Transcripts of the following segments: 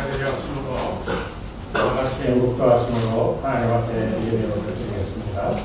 예배드렸으므로 다같이 묵도하심으로 하나님 앞에 예배를 드리겠습니다.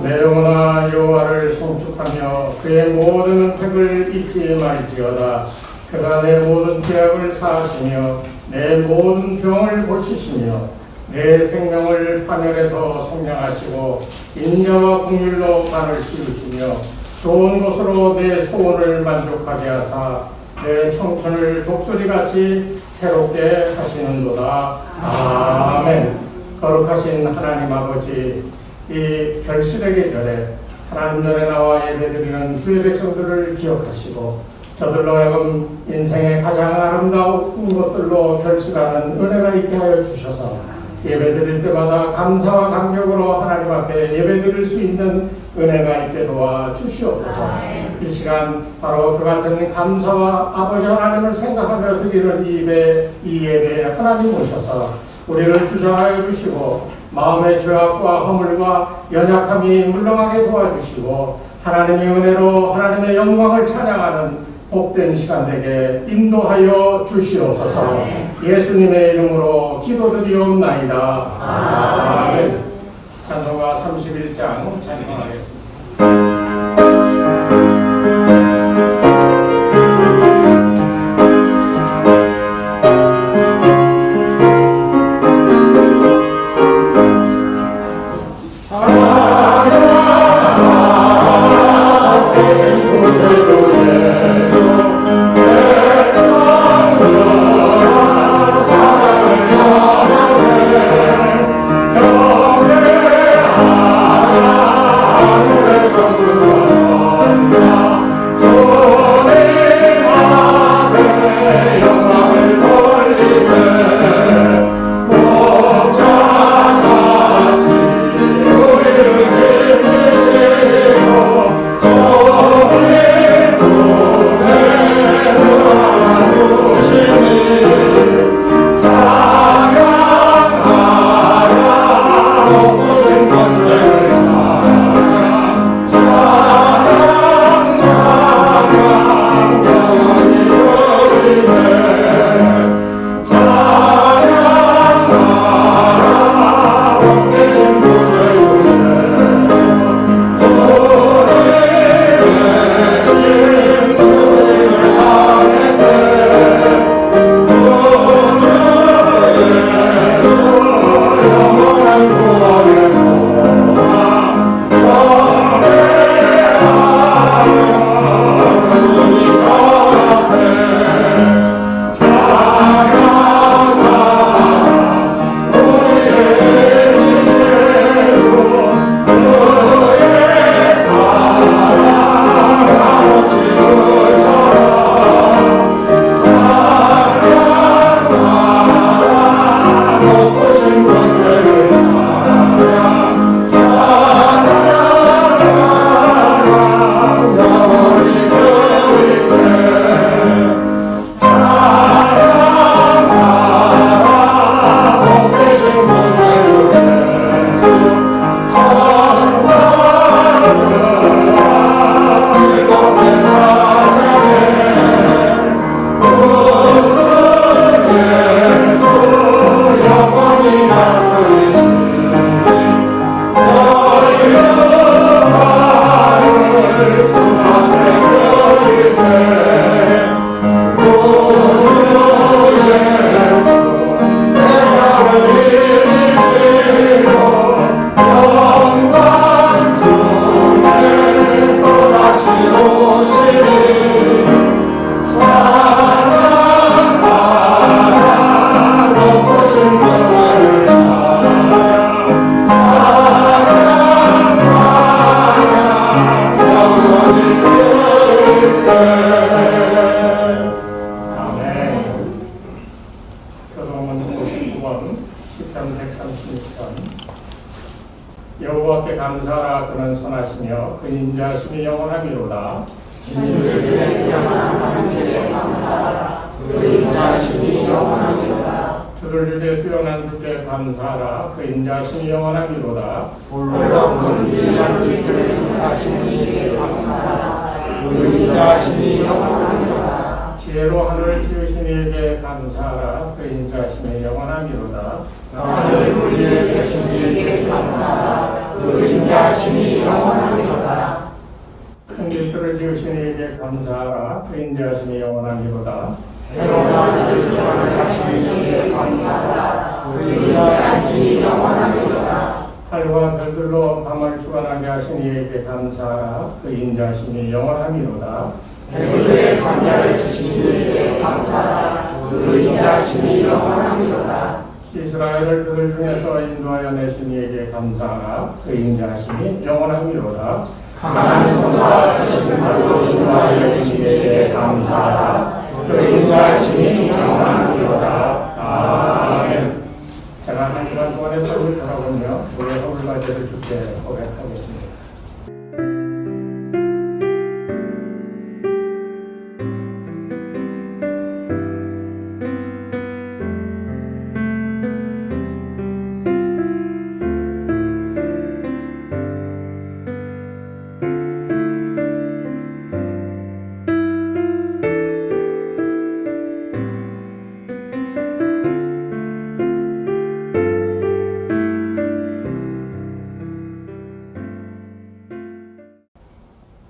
내 영혼아 여호와를 송축하며 그의 모든 은택을 잊지 말지어다. 그가 내 모든 죄악을 사하시며 내 모든 병을 고치시며 내 생명을 파멸에서 생명하시고 인자와 긍휼로 만을 씌우시며 좋은 곳으로 내 소원을 만족하게 하사 내 청춘을 독수리같이 새롭게 하시는도다. 아멘. 거룩하신 하나님 아버지, 이 결실의 계절에 하나님 전에 나와 예배드리는 주의 백성들을 기억하시고 저들로 하여금 인생의 가장 아름다운 것들로 결실하는 은혜가 있게 하여 주셔서 예배드릴 때마다 감사와 감격으로 하나님 앞에 예배드릴 수 있는 은혜가 있게 도와 주시옵소서. 이 시간 바로 그 같은 감사와 아버지 하나님을 생각하며 드리는 이 예배에 하나님 오셔서 우리를 주장하여 주시고 마음의 죄악과 허물과 연약함이 물러가게 도와주시고 하나님의 은혜로 하나님의 영광을 찬양하는 복된 시간 되게 인도하여 주시옵소서. 예수님의 이름으로 기도드리옵나이다. 아멘. 찬송가 31장 찬송하겠습니다. 너 여호와께 감사하라. 그는 선하시며 그 인자하심이 영원하미로다. 주의 영원한 하나님께 감사하라. 그 인자하심이 영원하미로다. 주를 주되 뛰어난 주께 감사하라. 그 인자하심이 영원하미로다. 홀로 귀한 일들을 행사하시는 이에게 감사하라. 그 인자하심이 영원하미로다. 지혜로 하늘을 지으신 이에게 감사하라. 그 인자하심이 영원하미로다. 하늘 위에 계신 이에게 감사하라. 그 인자하심이 영원하미로다. 큰 길들을 지으신 이에게 감사하라. 그 인자하심이 영원하미로다. 해로나 질투하는 하시는 이에게 감사하라. 그 인자하심이 영원하미로다. 달과 별들로 밤을 주관하게 하신 이에게 감사하라. 그 인자하심이 영원하미로다. 해불에 잠자를 주신 이에게 감사하라. 그 인자하심이 영원하미로다. 이스라엘을 그들 중에서 인도하여 내신 이에게 감사하라. 그 인자하심이 영원하미로다. 강한 손과 크신 발로 인도하여 주신 이에게 감사하라. 그 인자하심이 영원하미로다. 아멘. 제가 한 시간 동안의 삶을 돌아보며 우리의 허물과제를 주께 고백하겠습니다.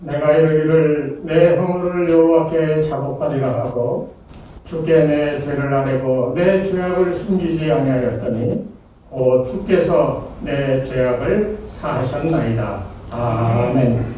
내가 이르기를 내 허물을 여호와께 자복하리라 하고 주께 내 죄를 아뢰고 내 죄악을 숨기지 아니하였더니 곧 주께서 내 죄악을 사하셨나이다. 아멘.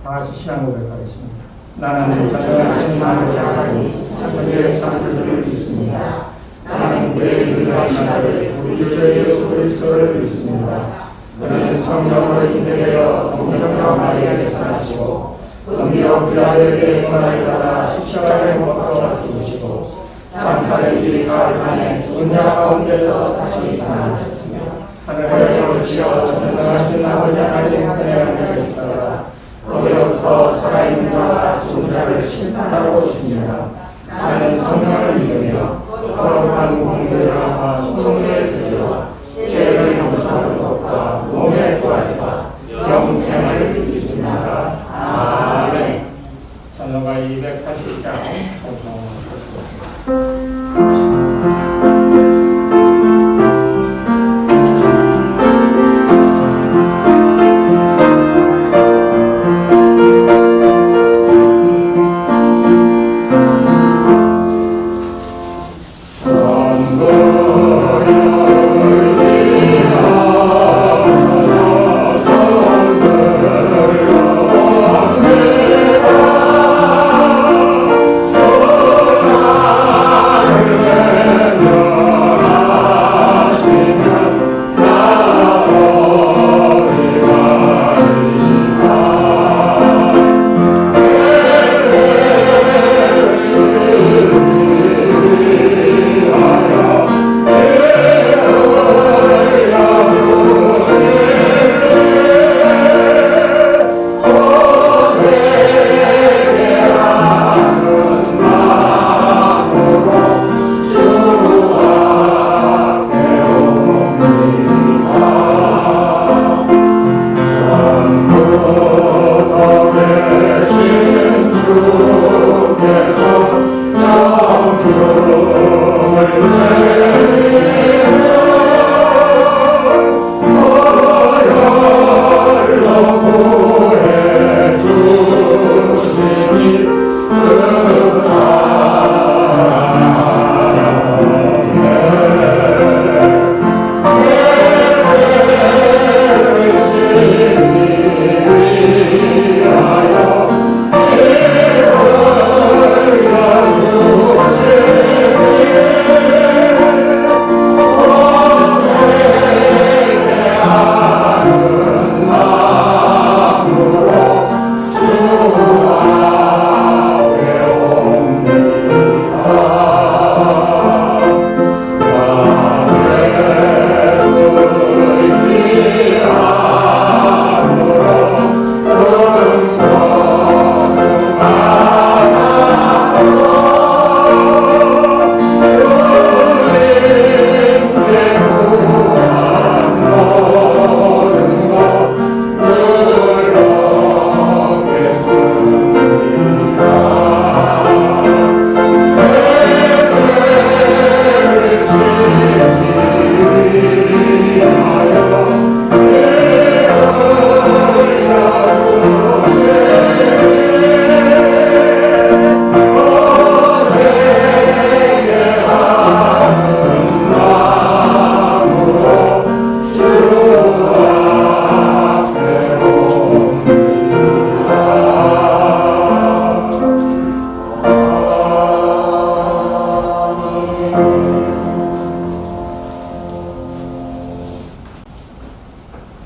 다 같이 신앙 고백하겠습니다. 나는 전능하신 아버지 하나님 천국의 장들을 믿습니다. 나는 그의 유일하신 아들 우리 주 예수 그리스도를 믿습니다. 그는 성령으로 인도되어 동정녀 마리아에게서 나시고 은미와 빌라도에게 고난을 받아 십자가에 못 박혀 죽으시고 장사된 지 사흘 만에 죽은 자 가운데서 다시 살아나셨으며 하늘에 오르시어 전능하신 아버지 하나님 하늘에 앉아 계시다가 거기로부터 살아있는 자와 죽은 자를 심판하러 오십니다. 나는 성령을 믿으며 거룩한 공교회와 성령의 교제와 죄를 용서하는 것과 몸의 부활과 영생을 믿습니다. 아멘. 찬송가 280장 찬송하겠습니다. 전부여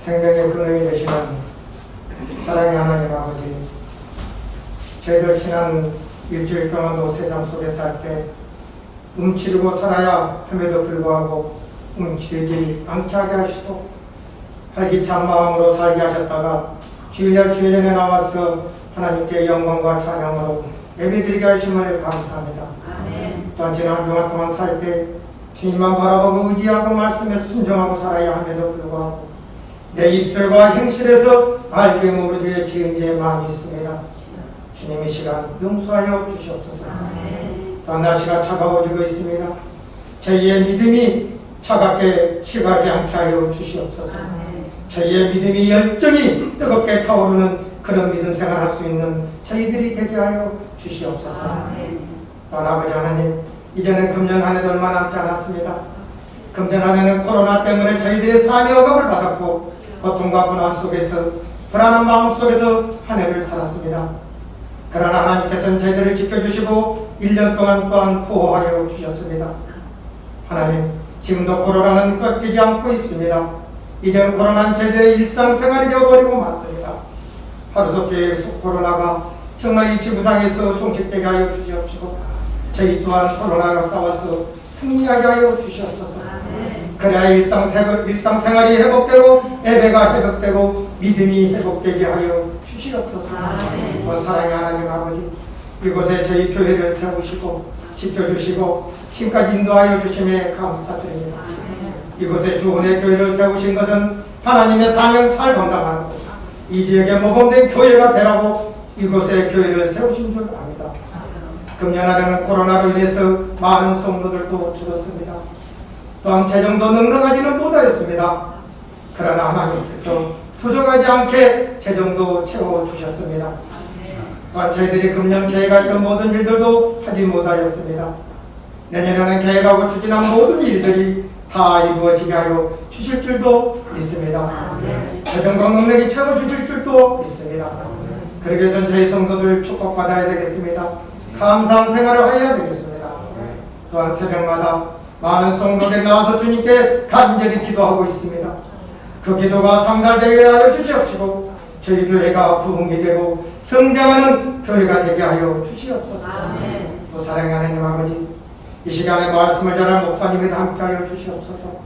생명의 근원이 되시는 사랑의 하나님 아버지, 저희들 지난 일주일 동안도 세상 속에 살 때 움츠리고 살아야 함에도 불구하고 움츠리지 않게 하게 하시고 활기찬 마음으로 살게 하셨다가 주일날 주일전에 나와서 하나님께 영광과 찬양으로 예배드리게 하심을 감사합니다. 또한 지난 한 주간 동안 살 때 주님만 바라보고 의지하고 말씀에 순종하고 살아야 함에도 불구하고 내 입술과 행실에서 알게 모르게 지은 죄 많이 있습니다. 주님 이 시간 용서하여 주시옵소서. 또한 날씨가 차가워지고 있습니다. 저희의 믿음이 차갑게 식하지 않게 하여 주시옵소서. 저희의 믿음이 열정이 뜨겁게 타오르는 그런 믿음 생활할 수 있는 저희들이 되게 하여 주시옵소서. 또한 아버지 하나님, 이제는 금년 한 해도 얼마 남지 않았습니다. 금년 한 해는 코로나 때문에 저희들의 삶의 억압을 받았고 고통과 고난 속에서 불안한 마음 속에서 한 해를 살았습니다. 그러나 하나님께서는 저희들을 지켜주시고 1년 동안 또한 보호하여 주셨습니다. 하나님, 지금도 코로나는 꺾이지 않고 있습니다. 이제는 코로나는 저희들의 일상생활이 되어버리고 말습니다. 하루속히 코로나가 정말 이 지구상에서 종식되게 하여 주시옵시고 저희 또한 코로나로 싸워서 승리하게 하여 주시옵소서. 그래야 일상생활이 회복되고 예배가 회복되고 믿음이 회복되게 하여 주시옵소서. 사랑의 하나님 아버지, 이곳에 저희 교회를 세우시고 지켜주시고 지금까지 인도하여 주심에 감사드립니다. 이곳에 주원의 교회를 세우신 것은 하나님의 사명 잘 감당하고 이 지역에 모범된 교회가 되라고 이곳에 교회를 세우신 줄 압니다. 금년 안에는 코로나로 인해서 많은 성도들도 죽었습니다. 또한 재정도 넉넉하지는 못하였습니다. 그러나 하나님께서 부족하지 않게 재정도 채워주셨습니다. 또한 저희들이 금년 계획했던 모든 일들도 하지 못하였습니다. 내년에는 계획하고 추진한 모든 일들이 다 이루어지게 하여 주실 줄도 믿습니다. 재정도 넉넉히 채워주실 줄도 믿습니다. 그러기 위해서는 저희 성도들 축복받아야 되겠습니다. 감사한 생활을 해야 되겠습니다. 또한 새벽마다 많은 성도들이 나와서 주님께 간절히 기도하고 있습니다. 그 기도가 상달되게 하여 주시옵시고 저희 교회가 부흥이 되고 성장하는 교회가 되게 하여 주시옵소서. 또 사랑하는 하나님 아버지, 이 시간에 말씀을 전할 목사님에도 함께하여 주시옵소서.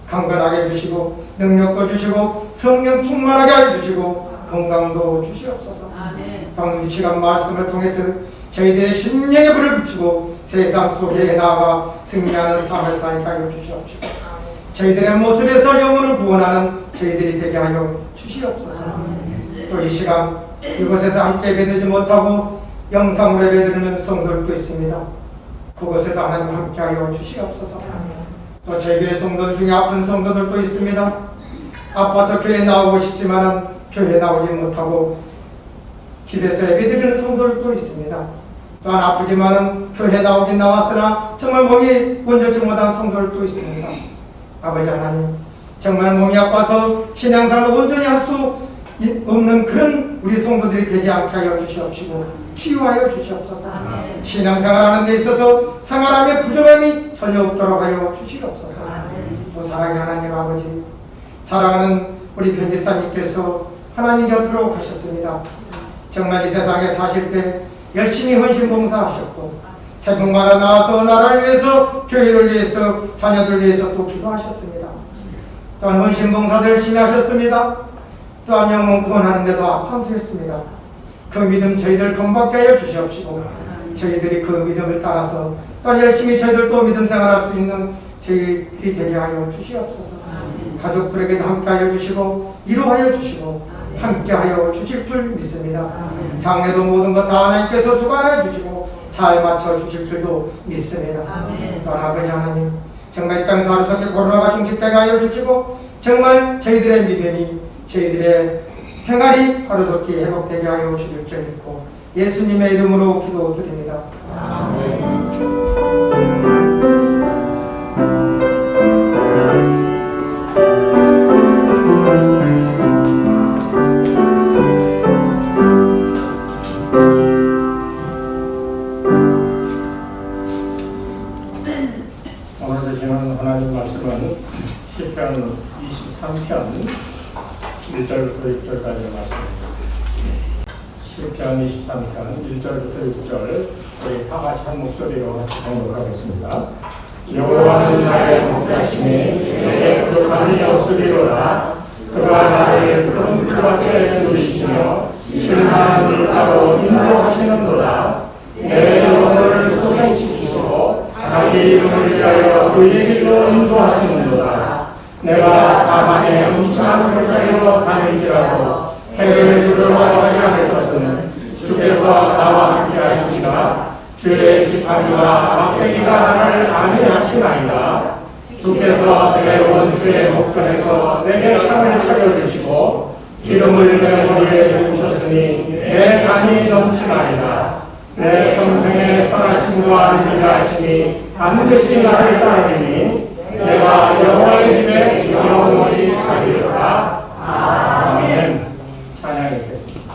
강건하게 주시고 능력도 주시고 성령 충만하게 하여 주시고 건강도 주시옵소서. 또한 이 시간 말씀을 통해서 저희들의 심령에 불을 붙이고 세상 속에 나아가 승리하는 삶을 살게 하여 주시옵시고 저희들의 모습에서 영혼을 구원하는 저희들이 되게 하여 주시옵소서. 또 이 시간 이곳에서 함께 예배드리지 못하고 영상으로 예배드리는 성도들도 있습니다. 그곳에도 하나님 함께 하여 주시옵소서. 또 저희 교회 성도들 중에 아픈 성도들도 있습니다. 아파서 교회에 나오고 싶지만 교회에 나오지 못하고 집에서 예배드리는 성도들도 있습니다. 또한 아프지만은 교회에 나오긴 나왔으나 정말 몸이 온전치 못한 성도들도 있습니다. 아버지 하나님, 정말 몸이 아파서 신앙생활을 온전히 할 수 없는 그런 우리 성도들이 되지 않게 하여 주시옵시고 치유하여 주시옵소서. 신앙생활하는 데 있어서 생활함에 부족함이 전혀 없도록 하여 주시옵소서. 또 사랑의 하나님 아버지, 사랑하는 우리 변지사님께서 하나님 곁으로 가셨습니다. 정말 이 세상에 사실 때 열심히 헌신봉사하셨고 새벽마다 나와서 나라를 위해서 교회를 위해서 자녀들 위해서 또 기도하셨습니다. 또한 헌신봉사도 열심히 하셨습니다. 또한 영혼 구원하는 데도 앞장서셨습니다. 그 믿음 저희들 본받게 하여 주시옵시고 저희들이 그 믿음을 따라서 또한 열심히 저희들도 믿음 생활할 수 있는 저희들이 되게 하여 주시옵소서. 가족들에게도 함께 하여 주시고 위로하여 주시고 함께 하여 주실 줄 믿습니다. 장래도 모든 것 다 하나님께서 주관하여 주시고 잘 맞춰 주실 줄도 믿습니다. 또한 아버지 하나님, 정말 이 땅에서 하루속히 코로나가 종식되게 하여 주시고 정말 저희들의 믿음이 저희들의 생활이 하루속히 회복되게 하여 주실 줄 믿고 예수님의 이름으로 기도드립니다. 오늘 주시는 하나님 말씀은 시편 23편 1절부터 6절까지 말씀입니다. 시편 23편 1절부터 6절 우리 다 같이 한 목소리로 같이 공독하겠습니다. 여호와는 나의 목자시니 내게 부족함이 없으리로다. 그가 나를 푸른 풀밭에 누이시며 실만한 물가로 인도하시는도다. 내 영혼을 소생시키시고 자기 이름을 위하여 의의 길로 인도하시는도다. 내가 사망의 음침한 골짜기로 다닐지라도 해를 두려워하지 않을 것은 주께서 나와 함께 하시니라. 주의 지팡이와 막대기가 나를 안위하시나이다. 주께서 내 원수의 목전에서 내게 상을 차려주시고 기름을 내 머리에 부으셨으니 내 잔이 넘치나이다. 내 평생의 선하심과 인자하심이 반드시 나를 따르리니 내가 여호와의 집에 영원히 살리리라. 아멘. 찬양하겠습니다.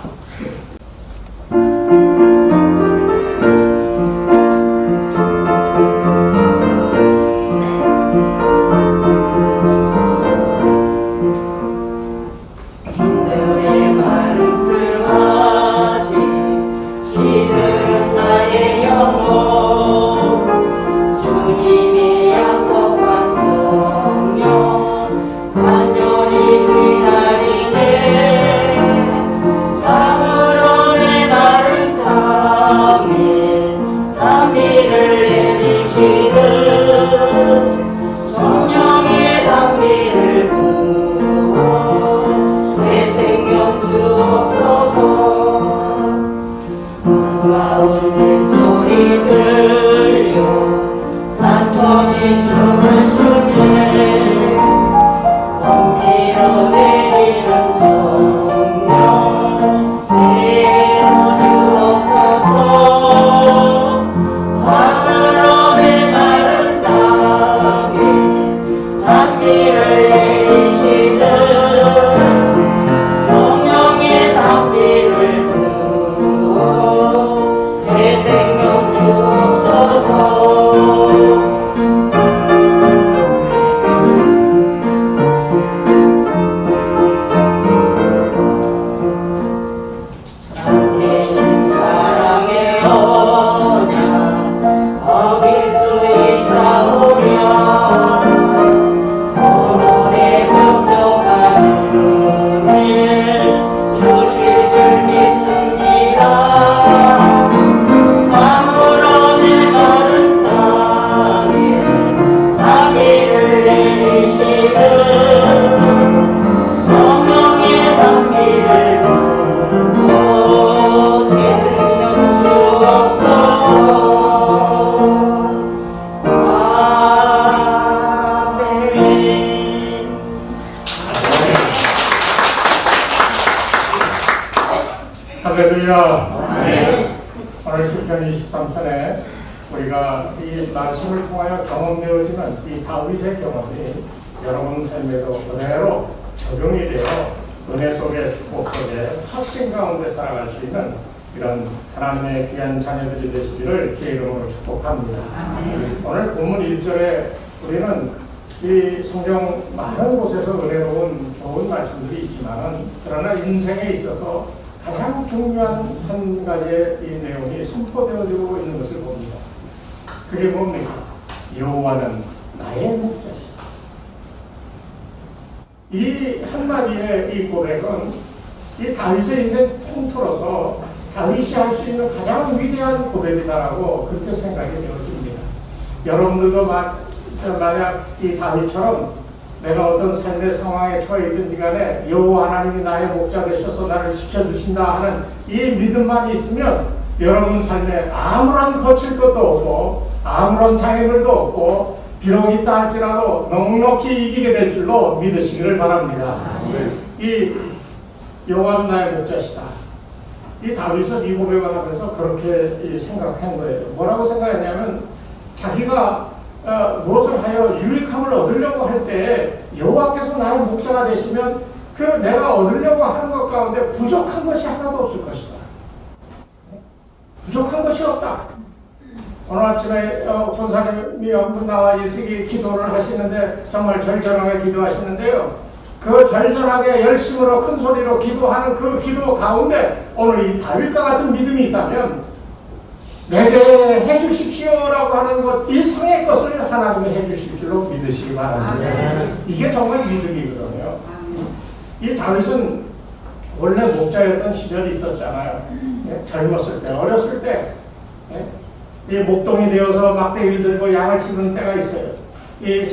할렐루야. 오늘 시편 23편에 우리가 이 말씀을 통하여 경험되어지는 이 다윗의 경험이 여러분 삶에도 그대로 적용이 되어 은혜 속에 축복 속에 확신 가운데 살아갈 수 있는 이런 하나님의 귀한 자녀들이 되시기를 주의 이름으로 축복합니다. 오늘 본문 1절에 우리는 이 성경 많은 곳에서 은혜로운 좋은 말씀들이 있지만 그러나 인생에 있어서 가장 중요한 한 가지의 이 내용이 선포되어지고 있는 것을 봅니다. 그게 뭡니까? 여호와는 나의 목자시다. 이 한마디의 이 고백은 이 다윗의 인생 통틀어서 다윗이 할 수 있는 가장 위대한 고백이다라고 그렇게 생각이 되어집니다. 여러분들도 만약 이 다윗처럼 내가 어떤 삶의 상황에 처해 있든지 간에 여호와 하나님이 나의 목자 되셔서 나를 지켜주신다 하는 이 믿음만 있으면 여러분 삶에 아무런 거칠 것도 없고 아무런 장애물도 없고 비록 있다 할지라도 넉넉히 이기게 될 줄로 믿으시기를 바랍니다. 이 여호와는 나의 목자시다. 이 다윗은 이 고백을 하면서 그렇게 생각한 거예요. 뭐라고 생각했냐면 자기가 무엇을 하여 유익함을 얻으려고 할 때 여호와께서 나의 목자가 되시면 그 내가 얻으려고 하는 것 가운데 부족한 것이 하나도 없을 것이다. 부족한 것이 없다. 오늘 아침에 권사님이 한 분 나와 일찍이 기도를 하시는데 정말 절절하게 기도하시는데요. 그 절절하게 열심으로 큰 소리로 기도하는 그 기도 가운데 오늘 이 다윗과 같은 믿음이 있다면 내게 해주십시오라고 하는 것 일상의 것을 하나님이 해주실 줄로 믿으시기 바랍니다. 이게 정말 믿음이거든요. 이 다윗은 원래 목자였던 시절이 있었잖아요. 젊었을 때, 어렸을 때 이 목동이 되어서 막대기를 들고 양을 치는 때가 있어요. 이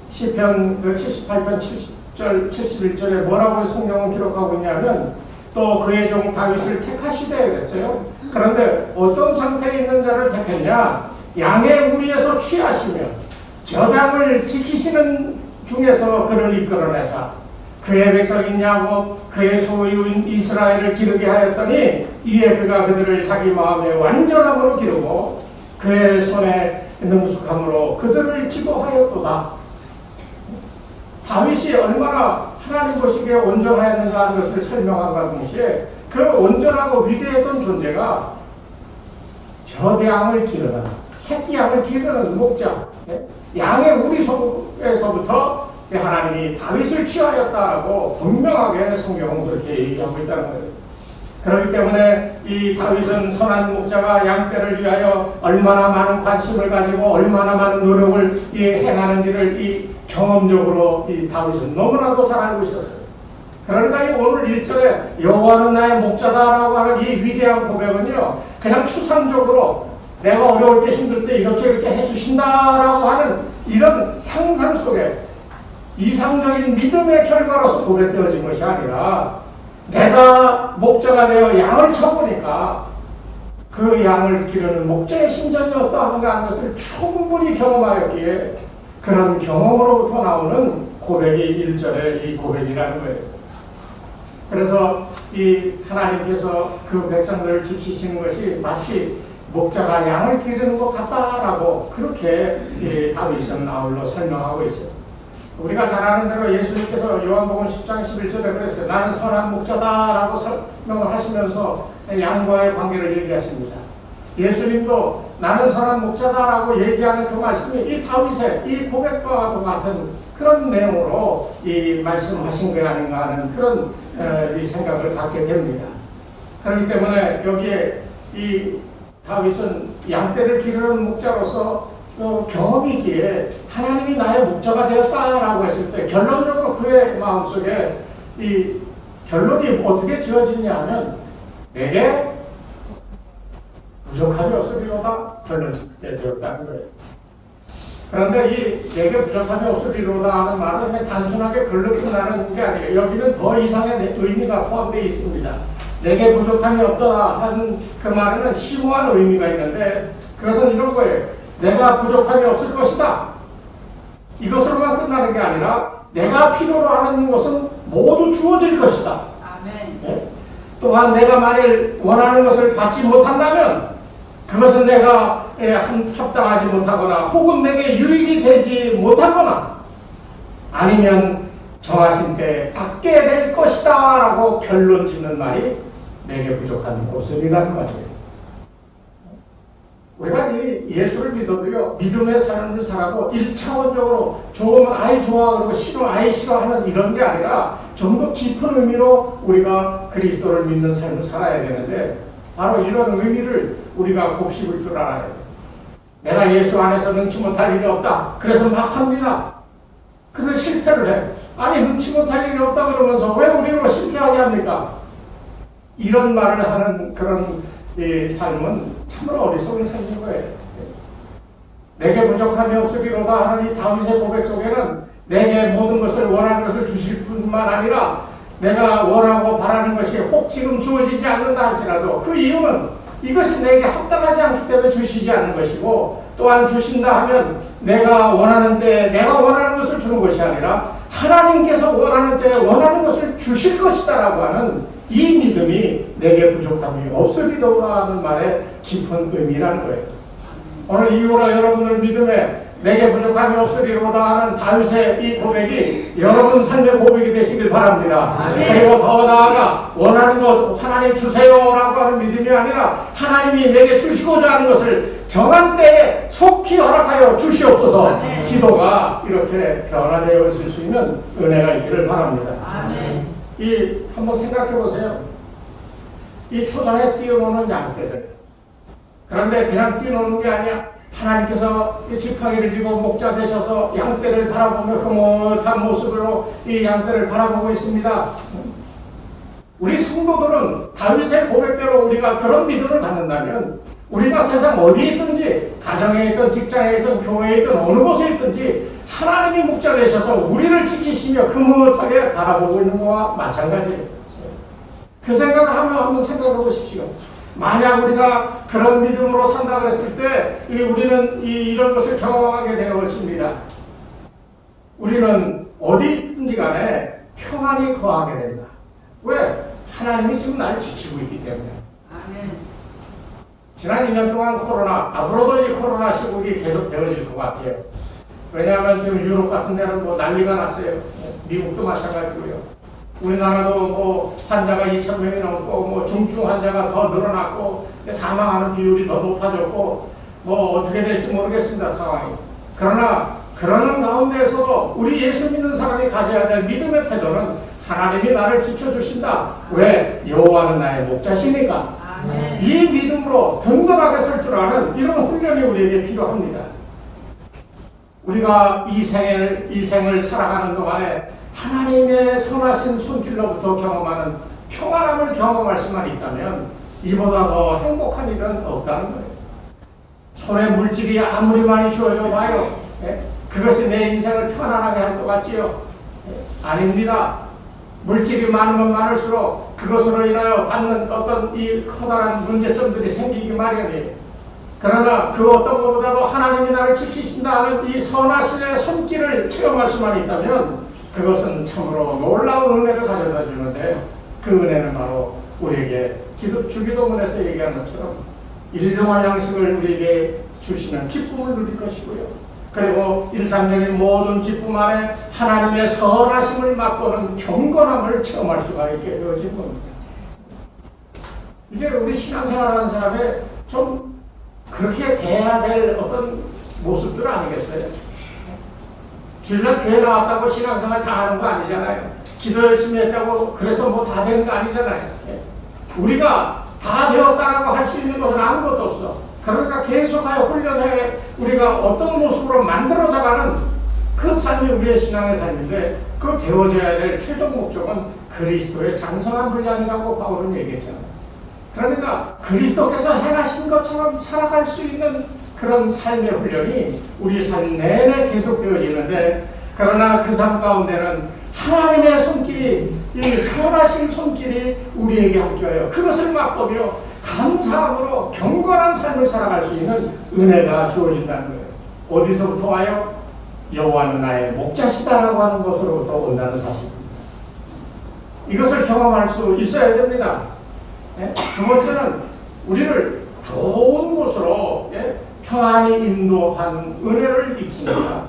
시편 78편 70절 71절에 뭐라고 성경은 기록하고 있냐면 또 그의 종 다윗을 택하시되 그랬어요. 그런데 어떤 상태에 있는 자를 택했냐? 양의 무리에서 취하시며 저당을 지키시는 중에서 그를 이끌어내사 그의 백성인 야곱 그의 소유인 이스라엘을 기르게 하였더니 이에 그가 그들을 자기 마음의 완전함으로 기르고 그의 손에 능숙함으로 그들을 지도하였도다. 다윗이 얼마나 하나님 보시기에 온전하였는가 하는 것을 설명함과 동시에 그 온전하고 위대했던 존재가 저대양을 기르는 새끼 양을 기르는 목자 양의 우리 속에서부터 하나님이 다윗을 취하였다라고 분명하게 성경은 그렇게 얘기하고 있다는 거예요. 그렇기 때문에 이 다윗은 선한 목자가 양떼를 위하여 얼마나 많은 관심을 가지고 얼마나 많은 노력을 행하는지를 이 경험적으로 이 다윗은 너무나도 잘 알고 있었어요. 그러니까 이 오늘 1절에 여호와는 나의 목자다라고 하는 이 위대한 고백은요 그냥 추상적으로 내가 어려울 때 힘들 때 이렇게 해주신다라고 하는 이런 상상 속에 이상적인 믿음의 결과로서 고백되어진 것이 아니라 내가 목자가 되어 양을 쳐보니까 그 양을 기르는 목자의 심정이 어떠한가 하는 것을 충분히 경험하였기에 그런 경험으로부터 나오는 고백이 1절의 이 고백이라는 거예요. 그래서 이 하나님께서 그 백성들을 지키시는 것이 마치 목자가 양을 기르는 것 같다라고 그렇게 다윗은 아울러 설명하고 있어요. 우리가 잘 아는 대로 예수님께서 요한복음 10장 11절에 그랬어요. 나는 선한 목자다라고 설명을 하시면서 양과의 관계를 얘기하십니다. 예수님도 나는 선한 목자다라고 얘기하는 그 말씀이 이 다윗의 이 고백과 같은 그런 내용으로 이 말씀하신 게 아닌가 하는 그런 이 생각을 갖게 됩니다. 그렇기 때문에 여기에 이 다윗은 양떼를 기르는 목자로서 경험이 있기에 하나님이 나의 목자가 되었다라고 했을 때 결론적으로 그의 마음속에 이 결론이 어떻게 지어지냐 하면 내게 부족함이 없으리로다 결론이 되었다는 거예요. 그런데 이 내게 부족함이 없으리로다 하는 말은 그냥 단순하게 글로 끝나는 게 아니에요. 여기는 더 이상의 의미가 포함되어 있습니다. 내게 부족함이 없다 하는 그 말에는 심오한 의미가 있는데 그것은 이런 거예요. 내가 부족함이 없을 것이다. 이것으로만 끝나는 게 아니라 내가 필요로 하는 것은 모두 주어질 것이다. 아멘. 네? 또한 내가 만일 원하는 것을 받지 못한다면 그것은 내가 합당하지 못하거나 혹은 내게 유익이 되지 못하거나 아니면 정하신 때 받게 될 것이다 라고 결론 짓는 말이 내게 부족한 없으리라는 말이에요. 우리가 이 예수를 믿어도요, 믿음의 삶을 살아도 1차원적으로 좋으면 아이 좋아, 그리고 싫으면 아이 싫어하는 이런 게 아니라 좀 더 깊은 의미로 우리가 그리스도를 믿는 삶을 살아야 되는데, 바로 이런 의미를 우리가 곱씹을 줄 알아야 돼요. 내가 예수 안에서 능치 못할 일이 없다. 그래서 막 합니다. 근데 실패를 해. 아니, 능치 못할 일이 없다 그러면서 왜 우리로 실패하게 합니까? 이런 말을 하는 그런 이 삶은 참으로 어리석은 삶인 거예요. 내게 부족함이 없으리로다 하는 이 다윗의 고백 속에는 내게 모든 것을 원하는 것을 주실 뿐만 아니라 내가 원하고 바라는 것이 혹 지금 주어지지 않는다 할지라도 그 이유는 이것이 내게 합당하지 않기 때문에 주시지 않는 것이고, 또한 주신다 하면 내가 원하는 때 내가 원하는 것을 주는 것이 아니라 하나님께서 원하는 때 원하는 것을 주실 것이다 라고 하는 이 믿음이 내게 부족함이 없으리로다 하는 말의 깊은 의미라는 거예요. 오늘 이후로 여러분들 믿음에 내게 부족함이 없으리로다 하는 다윗의 이 고백이 여러분 삶의 고백이 되시길 바랍니다. 그리고 더 나아가 원하는 것 하나님 주세요라고 하는 믿음이 아니라 하나님이 내게 주시고자 하는 것을 정한 때에 속히 허락하여 주시옵소서. 기도가 이렇게 변화되어 있을 수 있는 은혜가 있기를 바랍니다. 이 한번 생각해 보세요. 이 초장에 뛰어노는 양떼들, 그런데 그냥 뛰어노는 게 아니야. 하나님께서 이 지팡이를 쥐고 목자 되셔서 양떼를 바라보며 흐뭇한 모습으로 이 양떼를 바라보고 있습니다. 우리 성도들은 다윗의 고백대로 우리가 그런 믿음을 갖는다면 우리가 세상 어디에 있든지, 가정에 있든 직장에 있든 교회에 있든 어느 곳에 있든지 하나님이 목자 되셔서 우리를 지키시며 흐뭇하게 바라보고 있는 것과 마찬가지예요. 그 생각을 하면 한번 생각해 보십시오. 만약 우리가 그런 믿음으로 산다 그랬을 때 우리는 이런 것을 경험하게 되어집니다. 우리는 어디 있든지 간에 평안이 거하게 된다. 왜? 하나님이 지금 나를 지키고 있기 때문에. 지난 2년 동안 코로나, 앞으로도 이 코로나 시국이 계속 되어질 것 같아요. 왜냐하면 지금 유럽 같은 데는 뭐 난리가 났어요. 미국도 마찬가지고요. 우리나라도 뭐 환자가 2,000명이 넘고 뭐 중증 환자가 더 늘어났고 사망하는 비율이 더 높아졌고 뭐 어떻게 될지 모르겠습니다, 상황이. 그러나 그러는 가운데에서도 우리 예수 믿는 사람이 가져야 될 믿음의 태도는 하나님이 나를 지켜주신다. 왜? 여호와는 나의 목자시니까. 이 믿음으로 든든하게 설 줄 아는 이런 훈련이 우리에게 필요합니다. 우리가 이 생을 살아가는 동안에 하나님의 선하신 손길로부터 경험하는 평안함을 경험할 수만 있다면 이보다 더 행복한 일은 없다는 거예요. 손에 물질이 아무리 많이 주어져 봐요. 그것이 내 인생을 편안하게 할 것 같지요? 아닙니다. 물질이 많으면 많을수록 그것으로 인하여 받는 어떤 이 커다란 문제점들이 생기기 마련이에요. 그러나 그 어떤 것보다도 하나님이 나를 지키신다 하는 이 선하신의 손길을 체험할 수만 있다면 그것은 참으로 놀라운 은혜를 가져다 주는데, 그 은혜는 바로 우리에게 주기도문에서 얘기한 것처럼 일용할 양식을 우리에게 주시는 기쁨을 누릴 것이고요. 그리고 일상적인 모든 기쁨 안에 하나님의 선하심을 맛보는 경건함을 체험할 수가 있게 되어진 겁니다. 이게 우리 신앙생활하는 사람의 좀 그렇게 돼야 될 어떤 모습들 아니겠어요? 주일날 교회 나왔다고 신앙생활 다 하는 거 아니잖아요. 기도 열심히 했다고 그래서 뭐 다 되는 거 아니잖아요. 우리가 다 되었다라고 할 수 있는 것은 아무것도 없어. 그러니까 계속하여 훈련해 우리가 어떤 모습으로 만들어져가는 그 삶이 우리의 신앙의 삶인데, 그 되어져야 될 최종 목적은 그리스도의 장성한 분량이라고 바울은 얘기했잖아요. 그러니까 그리스도께서 행하신 것처럼 살아갈 수 있는 그런 삶의 훈련이 우리 삶 내내 계속되어지는데, 그러나 그 삶 가운데는 하나님의 손길이, 이 선하신 손길이 우리에게 함께하여 그것을 맛보며 감사함으로 경건한 삶을 살아갈 수 있는 은혜가 주어진다는 거예요. 어디서부터 와요? 여호와는 나의 목자시다라고 하는 것으로부터 온다는 사실입니다. 이것을 경험할 수 있어야 됩니다. 두 번째는 우리를 좋은 곳으로 평안히 인도한 은혜를 입습니다.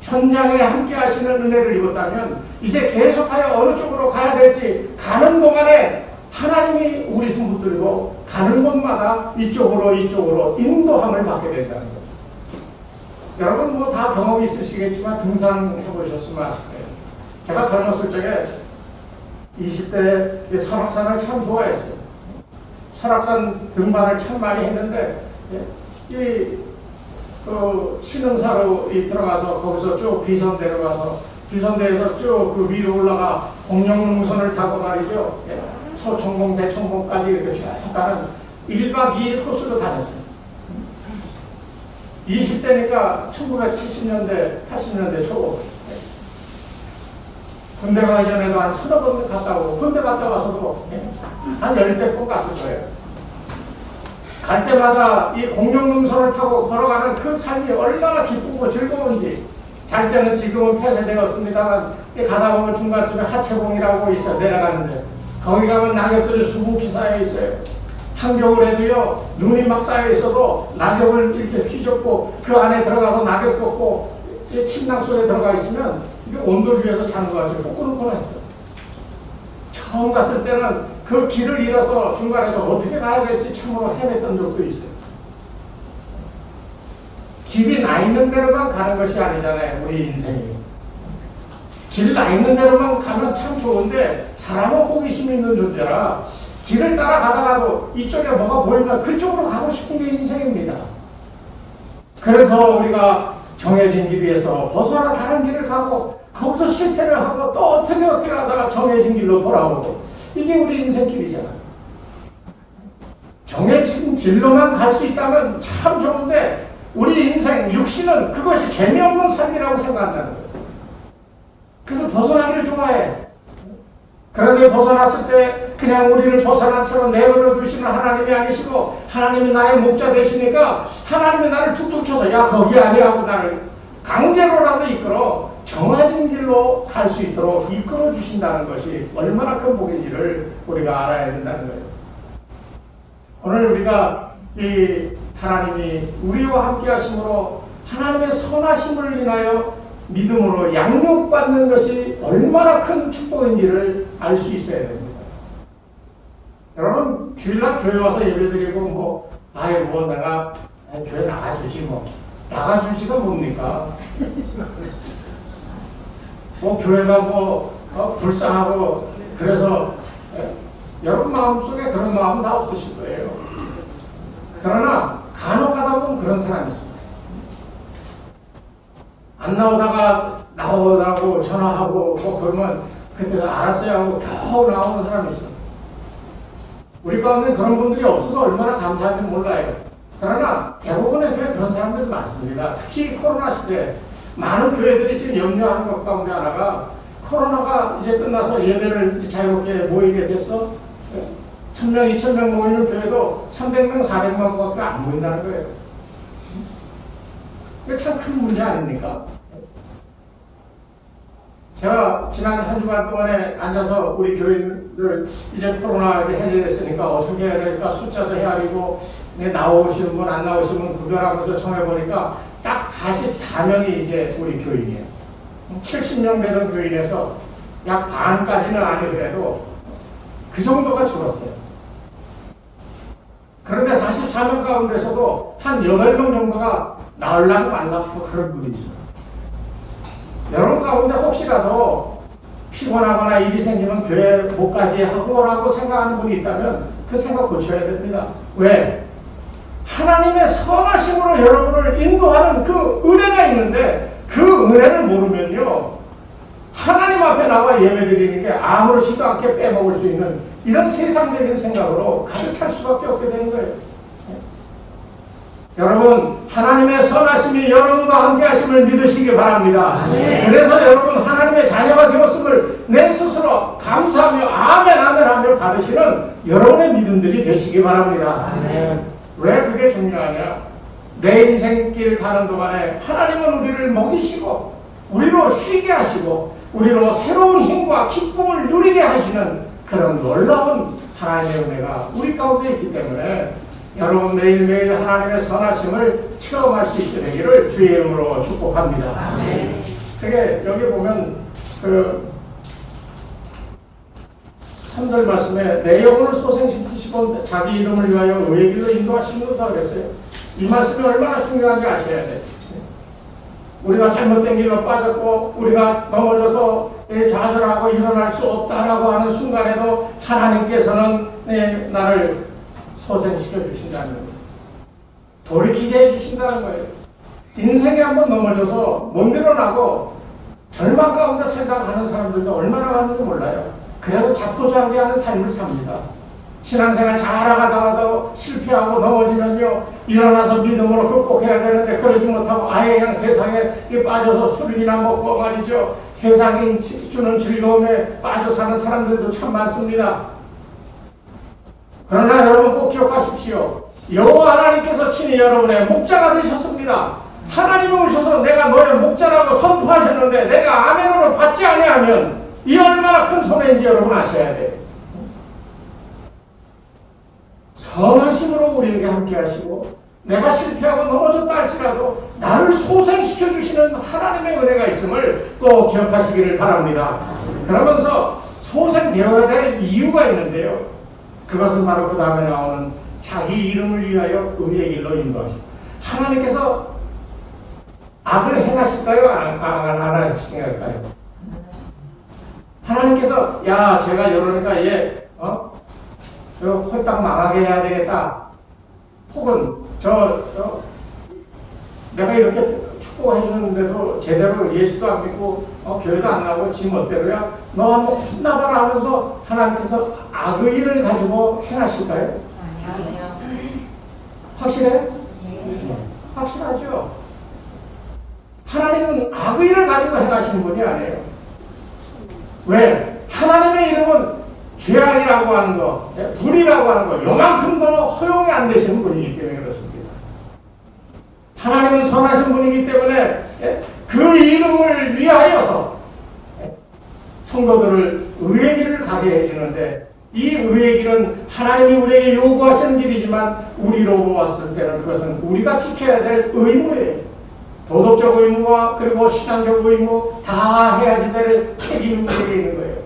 현장에 함께 하시는 은혜를 입었다면 이제 계속하여 어느 쪽으로 가야 될지, 가는 동안에 하나님이 우리 손 붙들고 가는 곳마다 이쪽으로 인도함을 받게 된다는 거죠. 여러분 뭐 다 경험이 있으시겠지만 등산해 보셨으면 아실 거예요. 제가 젊었을 적에 20대 설악산을 참 좋아했어요. 설악산 등반을 참 많이 했는데, 신흥사로 들어가서 거기서 쭉 비선대로 가서 비선대에서 쭉 그 위로 올라가 공룡능선을 타고 말이죠. 서천봉, 대천봉까지 이렇게 쭉 가는 1박 2일 코스로 다녔어요. 20대니까 1970년대, 80년대 초고. 군대 가기 전에도 한 서너 번 갔다 오고, 군대 갔다 와서도 한 10대 갔을 거예요. 갈 때마다 이 공룡능선을 타고 걸어가는 그 삶이 얼마나 기쁘고 즐거운지. 잘 때는 지금은 폐쇄되었습니다만 가다 보면 중간쯤에 하체봉이라고 있어 내려가는데, 거기 가면 낙엽들이 수북히 쌓여 있어요. 한겨울에도요, 눈이 막 쌓여 있어도 낙엽을 이렇게 휘젓고 그 안에 들어가서 낙엽 꽂고 침낭 속에 들어가 있으면 이게 온도를 위해서 자는 거 같아요. 후끈후끈했어요. 처음 갔을 때는 그 길을 잃어서 중간에서 어떻게 가야 될지 참으로 헤맸던 적도 있어요. 길이 나 있는 대로만 가는 것이 아니잖아요, 우리 인생이. 길 나 있는 대로만 가면 참 좋은데 사람은 호기심이 있는 존재라 길을 따라가다가도 이쪽에 뭐가 보이면 그쪽으로 가고 싶은 게 인생입니다. 그래서 우리가 정해진 길 위에서 벗어나 다른 길을 가고 거기서 실패를 하고 또 어떻게 하다가 정해진 길로 돌아오고 이게 우리 인생길이잖아요. 정해진 길로만 갈 수 있다면 참 좋은데 우리 인생 육신은 그것이 재미없는 삶이라고 생각한다는 거예요. 그래서 벗어나기를 좋아해. 그런데 벗어났을 때 그냥 우리를 벗어난 채로 내버려 두시는 하나님이 아니시고 하나님이 나의 목자 되시니까 하나님이 나를 툭툭 쳐서 야 거기 아니야 하고 나를 강제로라도 이끌어 정해진 길로 갈 수 있도록 이끌어 주신다는 것이 얼마나 큰 복인지를 우리가 알아야 된다는 거예요. 오늘 우리가 이 하나님이 우리와 함께 하심으로 하나님의 선하심을 인하여 믿음으로 양육받는 것이 얼마나 큰 축복인지를 알 수 있어야 됩니다. 여러분 주일날 교회 와서 예배드리고 내가 교회 나가주지 나가주지가 뭡니까? 교회가 불쌍하고 그래서 여러분 마음속에 그런 마음 다 없으실 거예요. 그러나 간혹 가다 보면 그런 사람이 있습니다. 안 나오다가 나오라고 전화하고 그러면 그때도 알았어요 하고 겨우 나오는 사람이 있어요. 우리 가운데 그런 분들이 없어서 얼마나 감사한지 몰라요. 그러나 대부분의 교회 그런 사람들이 많습니다. 특히 코로나 시대에 많은 교회들이 지금 염려하는 것 가운데 하나가 코로나가 이제 끝나서 예배를 자유롭게 모이게 됐어. 1000명, 2000명 모이는 교회도 300명, 400명 밖에 안 모인다는 거예요. 이게 참 큰 문제 아닙니까? 제가 지난 한 주간 동안에 앉아서 우리 교인들 이제 코로나가 해제됐으니까 어떻게 해야 될까 숫자도 헤아리고 나오시는 분 안 나오시는 분 구별하면서 정해보니까 딱 44명이 이제 우리 교인이에요. 70명 되던 교인에서 약 반까지는 아니더라도 그 정도가 줄었어요. 그런데 44명 가운데서도 한 8명 정도가 나으려고 말라고 그런 분이 있어요. 여러분 가운데 혹시라도 피곤하거나 일이 생기면 교회 못 가지 하고라고 생각하는 분이 있다면 그 생각 고쳐야 됩니다. 왜? 하나님의 선하심으로 여러분을 인도하는 그 은혜가 있는데 그 은혜를 모르면요 하나님 앞에 나와 예배드리는 게 아무렇지도 않게 빼먹을 수 있는 이런 세상적인 생각으로 가득 찰 수밖에 없게 되는 거예요. 여러분 하나님의 선하심이 여러분과 함께 하심을 믿으시기 바랍니다. 그래서 여러분 하나님의 자녀가 되었음을 내 스스로 감사하며 아멘 하며 받으시는 여러분의 믿음들이 되시기 바랍니다. 왜 그게 중요하냐? 내 인생길 가는 동안에 하나님은 우리를 먹이시고 우리로 쉬게 하시고 우리로 새로운 힘과 기쁨을 누리게 하시는 그런 놀라운 하나님의 은혜가 우리 가운데 있기 때문에 여러분 매일매일 하나님의 선하심을 체험할 수 있게 되기를 주의 이름으로 축복합니다. 그게 여기 보면 그 3절 말씀에 내 영혼을 소생시키시고 자기 이름을 위하여 의의 길로 인도하시는다 그랬어요. 이 말씀이 얼마나 중요한지 아셔야 돼요. 우리가 잘못된 길로 빠졌고 우리가 넘어져서 좌절하고 일어날 수 없다라고 하는 순간에도 하나님께서는 나를 소생시켜 주신다는 거예요. 돌이키게 해주신다는 거예요. 인생에 한번 넘어져서 못 일어나고 절망 가운데 생각하는 사람들도 얼마나 많은지 몰라요. 그래서 자포자기하는 삶을 삽니다. 신앙생활 잘하다가도 실패하고 넘어지면요 일어나서 믿음으로 극복해야 되는데 그러지 못하고 아예 그냥 세상에 빠져서 술이나 먹고 말이죠 세상이 주는 즐거움에 빠져 사는 사람들도 참 많습니다. 그러나 여러분 꼭 기억하십시오. 여호와 하나님께서 친히 여러분의 목자가 되셨습니다. 하나님이 오셔서 내가 너의 목자라고 선포하셨는데 내가 아멘으로 받지 아니하면 이 얼마나 큰 손해인지 여러분 아셔야 돼요. 선하심으로 우리에게 함께 하시고 내가 실패하고 넘어졌다 할지라도 나를 소생시켜 주시는 하나님의 은혜가 있음을 꼭 기억하시기를 바랍니다. 그러면서 소생되어야 될 이유가 있는데요. 그것은 바로 그 다음에 나오는 자기 이름을 위하여 의의 길로 인도하시고, 하나님께서 악을 행하실까요? 안 하실까요? 하나님께서 야 제가 이러니까 얘 홀딱 망하게 해야 되겠다, 혹은 내가 이렇게 축복해 주는데도 제대로 예수도 안 믿고 교회도 안 나오고 지 멋대로야 너 한번 혼나봐라 하면서 하나님께서 악의 일을 가지고 행하실까요? 아니요. 확실해? 네. 확실하죠? 하나님은 악의 일을 가지고 행하시는 분이 아니에요. 왜? 하나님의 이름은 죄악이라고 하는 거, 불이라고 하는 거, 요만큼도 허용이 안 되시는 분이기 때문에 그렇습니다. 하나님은 선하신 분이기 때문에 그 이름을 위하여서 성도들을 의의 길을 가게 해주는데, 이 의의 길은 하나님이 우리에게 요구하시는 길이지만 우리로 보았을 때는 그것은 우리가 지켜야 될 의무예요. 도덕적 의무와 그리고 신앙적 의무 다 해야지 될 책임이 우리에게 있는 거예요.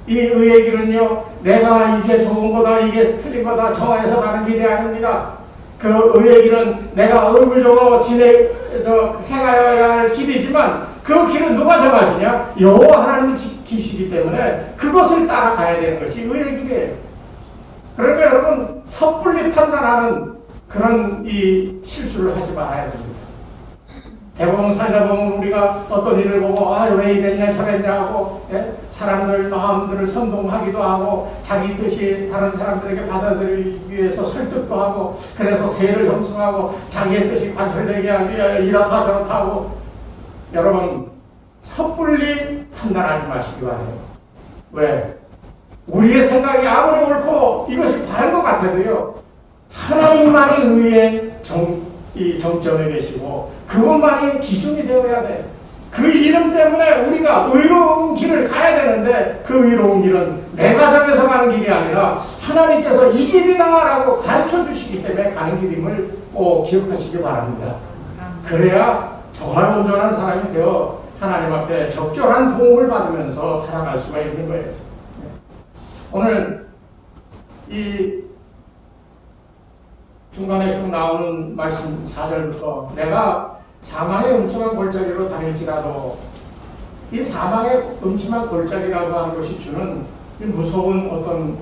이 의의 길은요, 내가 이게 좋은 거다, 이게 틀린 거다 정해서 가는 길이 아닙니다. 그 의의 길은 내가 의무적으로 행하여야 할 길이지만 그 길은 누가 정하시냐? 여호와 하나님이 지키시기 때문에 그것을 따라가야 되는 것이 의의 길이에요. 그러니까 여러분, 섣불리 판단하는 그런 이 실수를 하지 말아야 됩니다. 대부분 살다 보면 우리가 어떤 일을 보고 왜 이랬냐 저랬냐 하고 사람들 마음들을 선동하기도 하고 자기 뜻이 다른 사람들에게 받아들이기 위해서 설득도 하고, 그래서 세를 형성하고 자기의 뜻이 관철되게 하기 위해 이렇다 저렇다 하고, 여러분 섣불리 판단하지 마시기 바래요. 왜? 우리의 생각이 아무리 옳고 이것이 바른 것 같아도요, 하나님만이 의의 정점에 계시고 그것만이 기준이 되어야 돼. 그 이름 때문에 우리가 의로운 길을 가야 되는데, 그 의로운 길은 내가 정해서 가는 길이 아니라 하나님께서 이 길이다라고 가르쳐 주시기 때문에 가는 길임을 꼭 기억하시기 바랍니다. 그래야 정말 온전한 사람이 되어 하나님 앞에 적절한 도움을 받으면서 살아갈 수가 있는 거예요. 오늘 이 중간에 쭉 나오는 말씀 4절부터 내가 사망의 음침한 골짜기로 다닐지라도, 이 사망의 음침한 골짜기라고 하는 것이 주는 이 무서운 어떤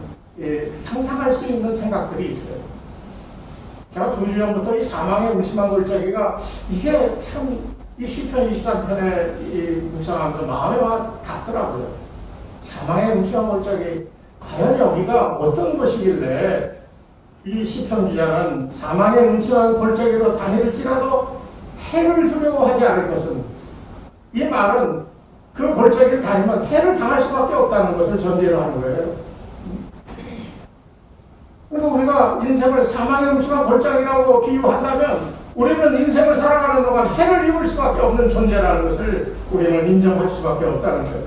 상상할 수 있는 생각들이 있어요. 제가 2주 전부터 이 사망의 음침한 골짜기가 이게 참 이 시편 23편에 묵상하면서 마음에 와 닿더라고요. 사망의 음침한 골짜기, 과연 여기가 어떤 것이길래 이 시편 기자는 사망의 음침한 골짜기로 다닐지라도 해를 두려워하지 않을 것은, 이 말은 그 골짜기를 다니면 해를 당할 수밖에 없다는 것을 전제로 하는 거예요. 그래서 우리가 인생을 사망의 음침한 골짜기라고 비유한다면 우리는 인생을 살아가는 동안 해를 입을 수밖에 없는 존재라는 것을 우리는 인정할 수밖에 없다는 거예요.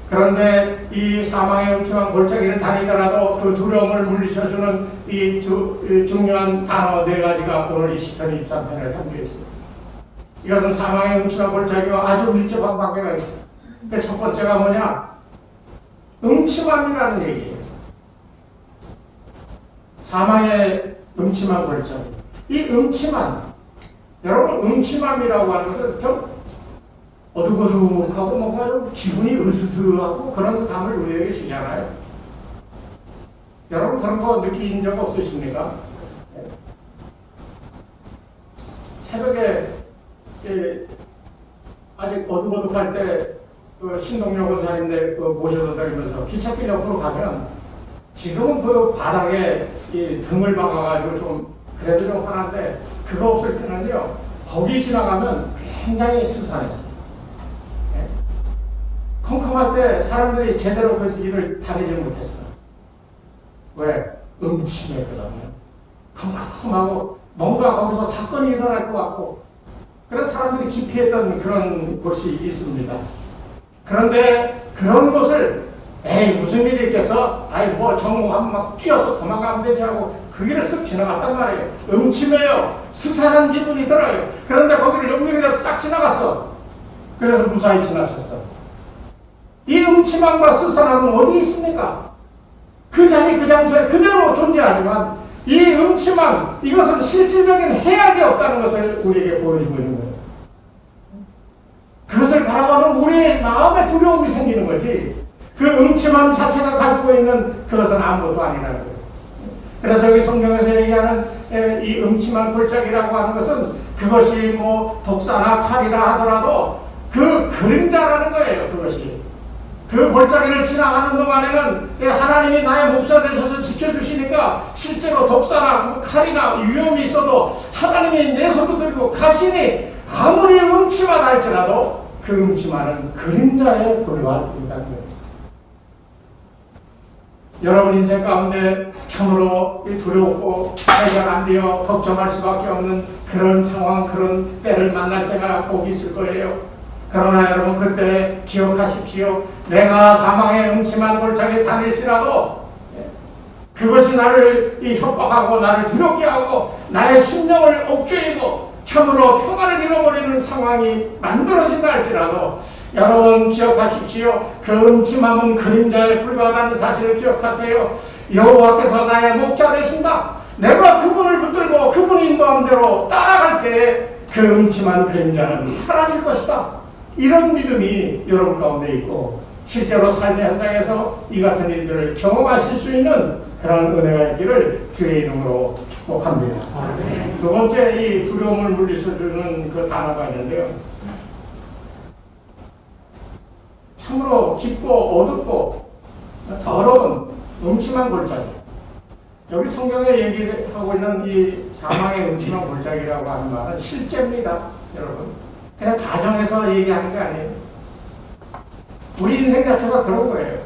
그런데 이 사망의 음침한 골짜기를 다니더라도 그 두려움을 물리쳐주는 이 중요한 단어 4가지가 오늘 이 시편 23편에 담겨 있습니다. 이것은 사망의 음침한 골짜기와 아주 밀접한 관계가 있어요. 그 첫 번째가 뭐냐? 음침함이라는 얘기예요. 사망의 음침한 골짜기. 이 음침함, 여러분, 음침함이라고 하는 것은 좀 어둑어둑하고 뭔가 좀 기분이 으스스하고 그런 감을 우리에게 주잖아요. 여러분 그런 거 느낀 적 없으십니까? 새벽에 아직 어둑어둑할 때 신동여고 사는데 모셔다 다니면서 기찻길 옆으로 가면, 지금은 그 바닥에 이 등을 박아가지고 좀 그래도 좀 화난데, 그거 없을 때는요 거기 지나가면 굉장히 스산했어요. 컴컴할 때 사람들이 제대로 그 일을 다니지 못했어요. 왜? 음침했거든요. 컴컴하고 뭔가 거기서 사건이 일어날 것 같고, 그래서 사람들이 기피했던 그런 곳이 있습니다. 그런데 그런 곳을 에이 무슨 일이 있겠어? 아이 뭐 정오하면 막 뛰어서 도망가면 되지 하고 그 길을 쓱 지나갔단 말이에요. 음침해요. 스산한 기분이 들어요. 그런데 거기를 용기를 싹 지나갔어. 그래서 무사히 지나쳤어. 이 음침함과 스산함은 어디 있습니까? 그 자리 그 장소에 그대로 존재하지만 이 음침함, 이것은 실질적인 해악이 없다는 것을 우리에게 보여주고 있는 거예요. 그것을 바라보면 우리의 마음에 두려움이 생기는 거지, 그 음침함 자체가 가지고 있는 그것은 아무것도 아니라는 거예요. 그래서 여기 성경에서 얘기하는 이 음침한 골짜기라고 하는 것은 그것이 뭐 독사나 칼이라 하더라도 그 그림자라는 거예요. 그것이 그 골짜기를 지나가는 동안에는 하나님이 나의 목자 되셔서 지켜주시니까 실제로 독사나 뭐 칼이나 위험이 있어도 하나님이 내 손을 들고 가시니 아무리 음침하다 할지라도 그 음침함은 그림자에 불과할 뿐이라는 거예요. 여러분 인생 가운데 참으로 두렵고 해결 안 되어 걱정할 수밖에 없는 그런 상황, 그런 때를 만날 때가 꼭 있을 거예요. 그러나 여러분 그때 기억하십시오. 내가 사망의 음침한 골짜기에 다닐지라도 그것이 나를 협박하고 나를 두렵게 하고 나의 심령을 옥죄이고 참으로 평안을 잃어버리는 상황이 만들어진다 할지라도 여러분 기억하십시오. 그 음침함은 그림자에 불과하다는 사실을 기억하세요. 여호와께서 나의 목자 되신다. 내가 그분을 붙들고 그분이 인도한 대로 따라갈 때 그 음침한 그림자는 사라질 것이다. 이런 믿음이 여러분 가운데 있고 실제로 삶의 현장에서 이 같은 일들을 경험하실 수 있는 그런 은혜가 있기를 주의 이름으로 축복합니다. 두 번째, 이 두려움을 물리쳐주는 그 단어가 있는데요. 참으로 깊고 어둡고 더러운 음침한 골짜기. 여기 성경에 얘기하고 있는 이 사망의 음침한 골짜기라고 하는 말은 실제입니다. 여러분 그냥 가정에서 얘기하는 게 아니에요. 우리 인생 자체가 그런 거예요.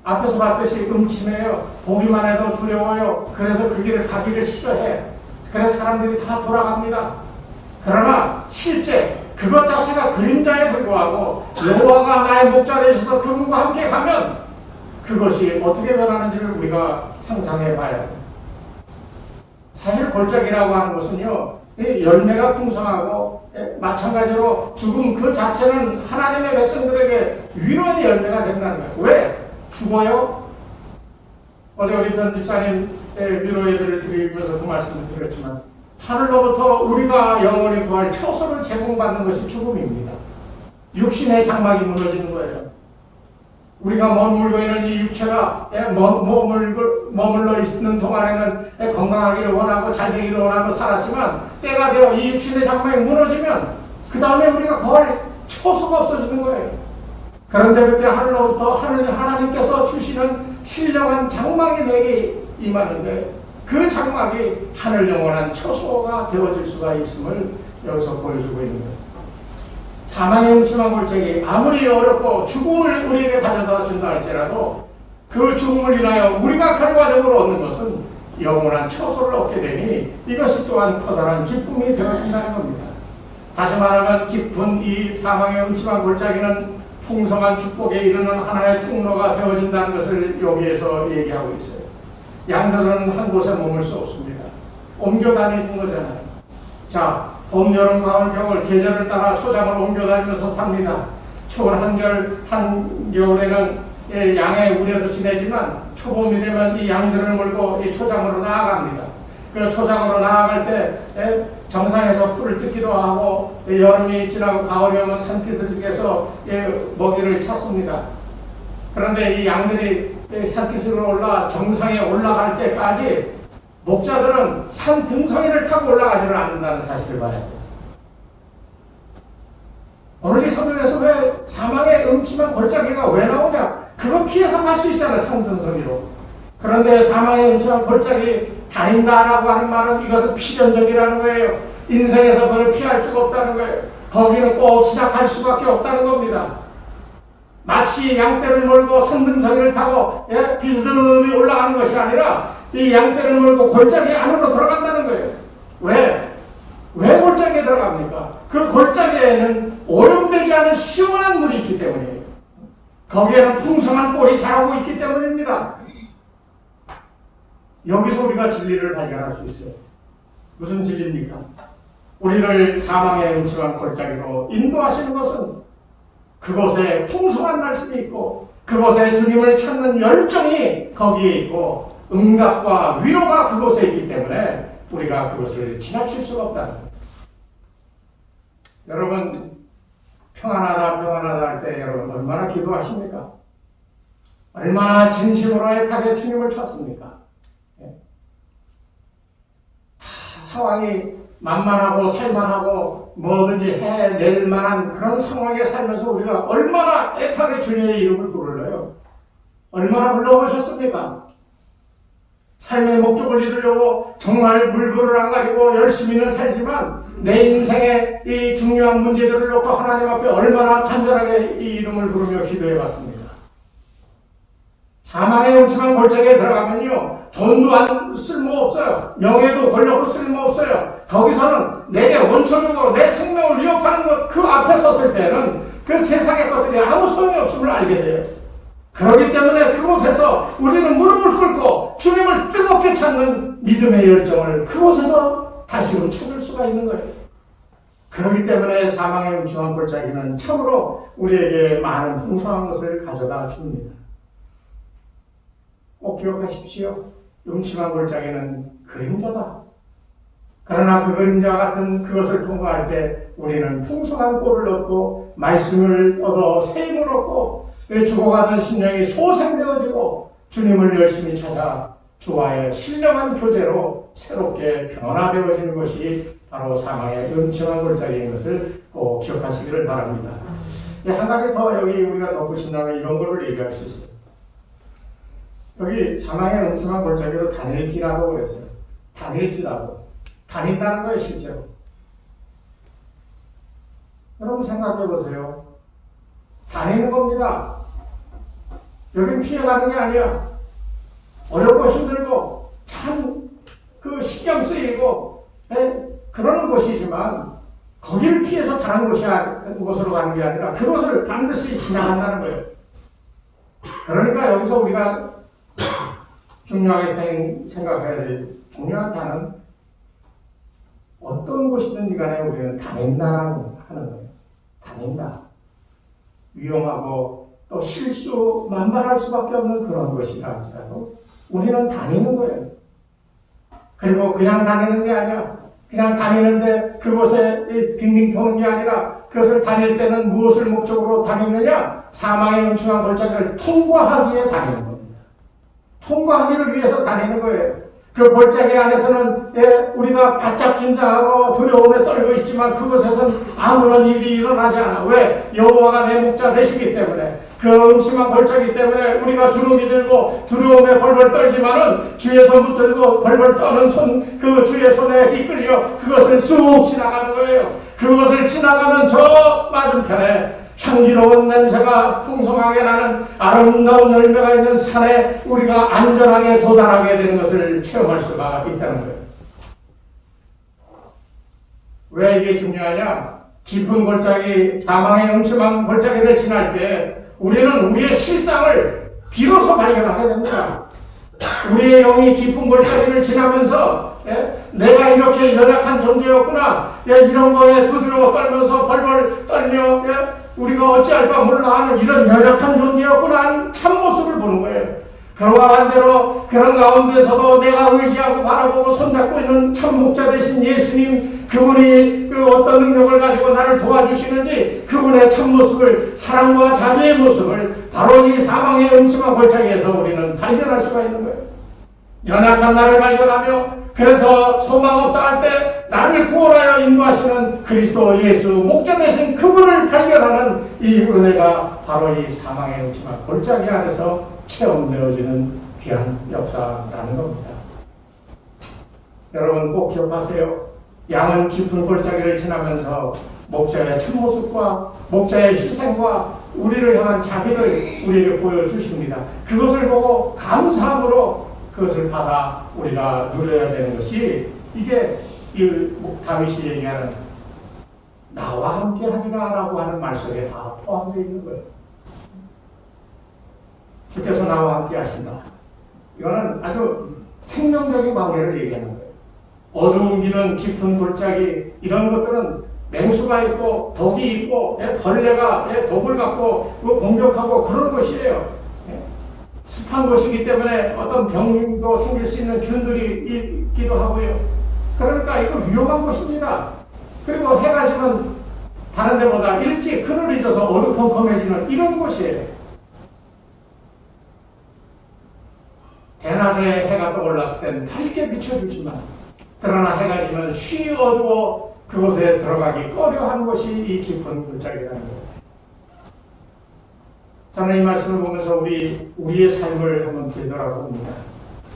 앞에서 봤듯이 음침해요. 보기만 해도 두려워요. 그래서 그 길을 가기를 싫어해. 그래서 사람들이 다 돌아갑니다. 그러나 실제 그것 자체가 그림자에 불과하고 여호와가 나의 목자 되셔서 그분과 함께 가면 그것이 어떻게 변하는지를 우리가 상상해 봐야 돼요. 사실 골짜기라고 하는 것은요, 열매가 풍성하고 마찬가지로 죽음 그 자체는 하나님의 백성들에게 위로의 열매가 된다는 거예요. 왜? 죽어요? 어제 우리 편집사님 위로 예배를 드리면서 그 말씀을 드렸지만 하늘로부터 우리가 영원히 구할 처소를 제공받는 것이 죽음입니다. 육신의 장막이 무너지는 거예요. 우리가 머물고 있는 이 육체가 머물러 있는 동안에는 건강하기를 원하고 잘 되기를 원하고 살았지만 때가 되어 이 육신의 장막이 무너지면 그 다음에 우리가 거할 처소가 없어지는 거예요. 그런데 그때 하늘로부터 하나님께서 주시는 신령한 장막이 내게 임하는데 그 장막이 하늘 영원한 처소가 되어질 수가 있음을 여기서 보여주고 있는 거예요. 사망의 음침한 골짜기 아무리 어렵고 죽음을 우리에게 가져다 준다 할지라도 그 죽음을 인하여 우리가 결과적으로 얻는 것은 영원한 처소를 얻게 되니 이것이 또한 커다란 기쁨이 되어진다는 겁니다. 다시 말하면 깊은 이 사망의 음침한 골짜기는 풍성한 축복에 이르는 하나의 통로가 되어진다는 것을 여기에서 얘기하고 있어요. 양들은 한 곳에 머물 수 없습니다. 옮겨 다니는 거잖아요. 자, 봄, 여름, 가을, 겨울 계절을 따라 초장을 옮겨 다니면서 삽니다. 추운 한겨울에는 양의 우리에서 지내지만 초봄이 되면 이 양들을 몰고 이 초장으로 나아갑니다. 그 초장으로 나아갈 때 정상에서 풀을 뜯기도 하고 여름이 지나고 가을이 오면 산기슭에서 먹이를 찾습니다. 그런데 이 양들이 산기슭으로 올라 정상에 올라갈 때까지 목자들은 산 등성이를 타고 올라가지를 않는다는 사실을 봐야 돼요. 오늘 이 성경에서 왜 사망의 음침한 골짜기가 왜 나오냐? 그거 피해서 갈 수 있잖아요. 산 등성이로. 그런데 사망의 음침한 골짜기 다닌다라고 하는 말은 이것은 필연적이라는 거예요. 인생에서 그걸 피할 수가 없다는 거예요. 거기는 꼭 지나갈 수밖에 없다는 겁니다. 마치 양떼를 몰고 산등성이를 타고 비스듬히 올라가는 것이 아니라 이 양떼를 몰고 골짜기 안으로 들어간다는 거예요. 왜? 왜 골짜기에 들어갑니까? 그 골짜기에는 오염되지 않은 시원한 물이 있기 때문이에요. 거기에는 풍성한 꼴이 자라고 있기 때문입니다. 여기서 우리가 진리를 발견할 수 있어요. 무슨 진리입니까? 우리를 사망의 음침한 골짜기로 인도하시는 것은 그곳에 풍성한 말씀이 있고 그곳에 주님을 찾는 열정이 거기에 있고 응답과 위로가 그곳에 있기 때문에 우리가 그것을 지나칠 수가 없다는 거예요. 여러분 평안하다 평안하다 할 때 여러분 얼마나 기도하십니까? 얼마나 진심으로 애타게 주님을 찾습니까? 상황이 만만하고 살만하고 뭐든지 해낼 만한 그런 상황에 살면서 우리가 얼마나 애타게 주님의 이름을 부르러요? 얼마나 불러보셨습니까? 삶의 목적을 이루려고 정말 물불을 안 가리고 열심히는 살지만 내 인생의 이 중요한 문제들을 놓고 하나님 앞에 얼마나 간절하게 이 이름을 부르며 기도해 봤습니다. 사망의 음침한 골짜기에 들어가면요 돈도 쓸모없어요. 명예도 권력도 쓸모없어요. 거기서는 내게 원초 주고 내 생명을 위협하는 것 그 앞에 섰을 때는 그 세상의 것들이 아무 소용이 없음을 알게 돼요. 그렇기 때문에 그곳에서 우리는 무릎을 꿇고 주님을 뜨겁게 찾는 믿음의 열정을 그곳에서 다시금 찾을 수가 있는 거예요. 그렇기 때문에 사망의 음침한 골짜기는 참으로 우리에게 많은 풍성한 것을 가져다 줍니다. 꼭 기억하십시오. 음침한 골짜기는 그림자다. 그러나 그 그림자 같은 그것을 통과할 때 우리는 풍성한 꼴을 얻고 말씀을 얻어 세임을 얻고 죽어가던 심령이 소생되어지고 주님을 열심히 찾아 주와의 신령한 교제로 새롭게 변화되어지는 것이 바로 사망의 음침한 골짜기인 것을 꼭 기억하시기를 바랍니다. 한 가지 더 여기 우리가 덧붙인다면 이런 걸 얘기할 수 있어요. 여기 사망의 음침한 골짜기로 다닐지라고 그랬어요. 다닐지라도. 다닌다는 거예요, 실제로. 여러분 생각해 보세요. 다니는 겁니다. 여긴 피해가는 게 아니야. 어렵고 힘들고 참 그 신경 쓰이고 그러는 곳이지만 거기를 피해서 다른 곳으로 가는 게 아니라 그곳을 반드시 지나간다는 거예요. 그러니까 여기서 우리가 중요하게 생각해야 될 중요한 단어는 어떤 곳이든지 간에 우리는 다닌다라고 하는 거예요. 다닌다. 위험하고 또 실수, 만발할 수밖에 없는 그런 것이라 할지라도 우리는 다니는 거예요. 그리고 그냥 다니는 게 아니야. 그냥 다니는데 그곳에 빙빙 도는 게 아니라 그것을 다닐 때는 무엇을 목적으로 다니느냐? 사망의 음침한 골짜기를 통과하기에 다니는 겁니다. 통과하기를 위해서 다니는 거예요. 그 골짜기 안에서는 우리가 바짝 긴장하고 두려움에 떨고 있지만 그곳에서는 아무런 일이 일어나지 않아. 왜? 여호와가 내 목자 되시기 때문에. 그 음침한 골짜기 때문에 우리가 주눅이 들고 두려움에 벌벌 떨지만은 주의 손 붙들고 벌벌 떠는 그 주의 손에 이끌려 그것을 쑥 지나가는 거예요. 그것을 지나가면 저 맞은편에 향기로운 냄새가 풍성하게 나는 아름다운 열매가 있는 산에 우리가 안전하게 도달하게 되는 것을 체험할 수가 있다는 거예요. 왜 이게 중요하냐? 깊은 골짜기, 사망의 음침한 골짜기를 지날 때 우리는 우리의 실상을 비로소 발견하게 됩니다. 우리의 영이 깊은 골짜기를 지나면서 내가 이렇게 연약한 존재였구나. 이런 거에 두드려 떨면서 벌벌 떨며 우리가 어찌할 바 몰라 하는 이런 연약한 존재였구나 하는 참모습을 보는 거예요. 그와 반대로 그런 가운데서도 내가 의지하고 바라보고 손잡고 있는 참목자 되신 예수님, 그분이 그 어떤 능력을 가지고 나를 도와주시는지 그분의 참모습을, 사랑과 자비의 모습을 바로 이 사망의 음침한 골짜기에서 우리는 발견할 수가 있는 거예요. 연약한 나를 발견하며 그래서 소망 없다 할 때 나를 구원하여 인도하시는 그리스도 예수 목자 되신 그분을 발견하는 이 은혜가 바로 이 사망의 음침한 골짜기 안에서 체험되어지는 귀한 역사라는 겁니다. 여러분 꼭 기억하세요. 양은 깊은 골짜기를 지나면서 목자의 참모습과 목자의 희생과 우리를 향한 자비를 우리에게 보여주십니다. 그것을 보고 감사함으로 그것을 받아 우리가 누려야 되는 것이 이게 이 다윗이 얘기하는 나와 함께 하리라 라고 하는 말 속에 다 포함되어 있는 거예요. 주께서 나와 함께 하신다. 이거는 아주 생명적인 관계를 얘기하는 거예요. 어두운 길은 깊은 골짜기, 이런 것들은 맹수가 있고 독이 있고 벌레가 독을 갖고 공격하고 그런 것이에요. 습한 곳이기 때문에 어떤 병도 생길 수 있는 균들이 있기도 하고요. 그러니까 이거 위험한 곳입니다. 그리고 해가 지면 다른 데보다 일찍 그늘이 져서 어두컴컴해지는 이런 곳이에요. 대낮에 해가 떠올랐을 땐 밝게 비춰주지만, 그러나 해가 지면 쉬 어두워 그곳에 들어가기 꺼려하는 것이 이 깊은 골짜기라는 거예요. 저는 이 말씀을 보면서 우리의 삶을 한번 되돌아봅니다.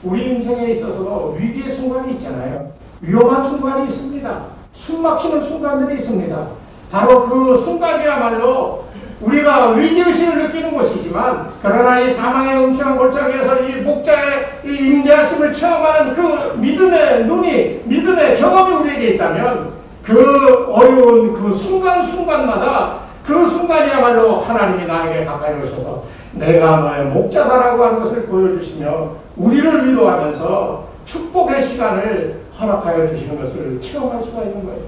우리 인생에 있어서도 위기의 순간이 있잖아요. 위험한 순간이 있습니다. 숨 막히는 순간들이 있습니다. 바로 그 순간이야말로 우리가 위기의식을 느끼는 것이지만, 그러나 이 사망의 음침한 골짜기에서 이 목자의 이 임재하심을 체험하는 그 믿음의 눈이, 믿음의 경험이 우리에게 있다면, 그 어려운 그 순간순간마다 그 순간이야말로 하나님이 나에게 가까이 오셔서 내가 너의 목자다라고 하는 것을 보여주시며 우리를 위로하면서 축복의 시간을 허락하여 주시는 것을 체험할 수가 있는 거예요.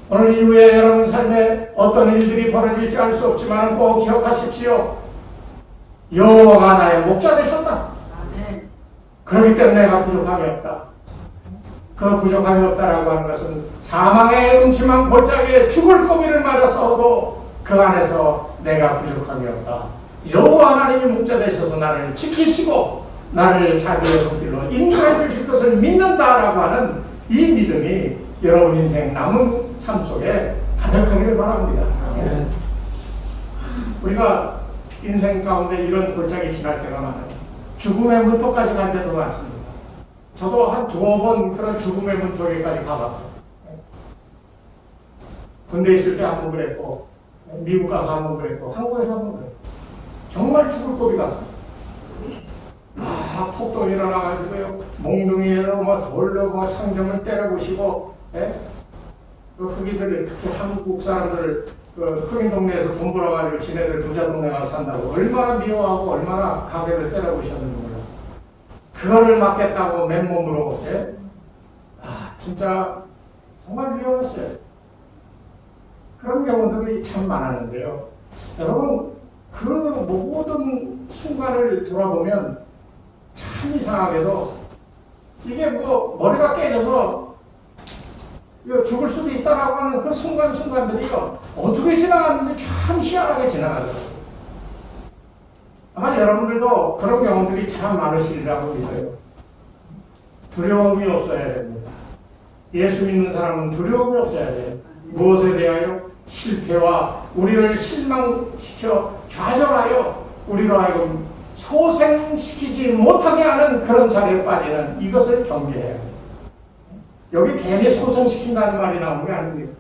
오늘 이후에 여러분 삶에 어떤 일들이 벌어질지 알 수 없지만 꼭 기억하십시오. 여호와가 나의 목자 되셨다. 그렇기 때문에 내가 부족함이 없다. 그 부족함이 없다라고 하는 것은 사망의 음침한 골짜기에 죽을 고비를 맞아서도 그 안에서 내가 부족함이 없다. 여호와 하나님이 목자 되셔서 나를 지키시고 나를 자기의 손길로 인도해 주실 것을 믿는다라고 하는 이 믿음이 여러분 인생 남은 삶 속에 가득하기를 바랍니다. 우리가 인생 가운데 이런 골짜기 지날 때가 많아요. 죽음의 문턱까지 갈 때도 많습니다. 저도 한 두어 번 그런 죽음의 문턱에까지 가봤어요. 군대 있을 때 한 번 그랬고, 미국 가서 한 번 그랬고, 한국에서 한 번 그랬고, 정말 죽을 고비 갔어요. 폭도 일어나가지고요, 몽둥이로 돌로 상점을 때려부시고, 그 흑인들, 특히 한국 사람들을 흑인 동네에서 돈 벌어가지고 지네들 부자 동네 가서 산다고 얼마나 미워하고 얼마나 가게를 때려부셨는지 몰라요. 그거를 막겠다고 맨몸으로, 진짜 정말 위험했어요. 그런 경우들이 참 많았는데요. 여러분, 그 모든 순간을 돌아보면 참 이상하게도 이게 머리가 깨져서 죽을 수도 있다라고 하는 그 순간순간들이요, 어떻게 지나갔는지 참 희한하게 지나가더라고요. 아마 여러분들도 그런 경험들이 참 많으시리라고 믿어요. 두려움이 없어야 됩니다. 예수 믿는 사람은 두려움이 없어야 돼요. 무엇에 대하여? 실패와 우리를 실망시켜 좌절하여 우리로 하여금 소생시키지 못하게 하는 그런 자리에 빠지는 이것을 경계해야 돼요. 여기 괜히 소생시킨다는 말이 나오는 게 아닙니다.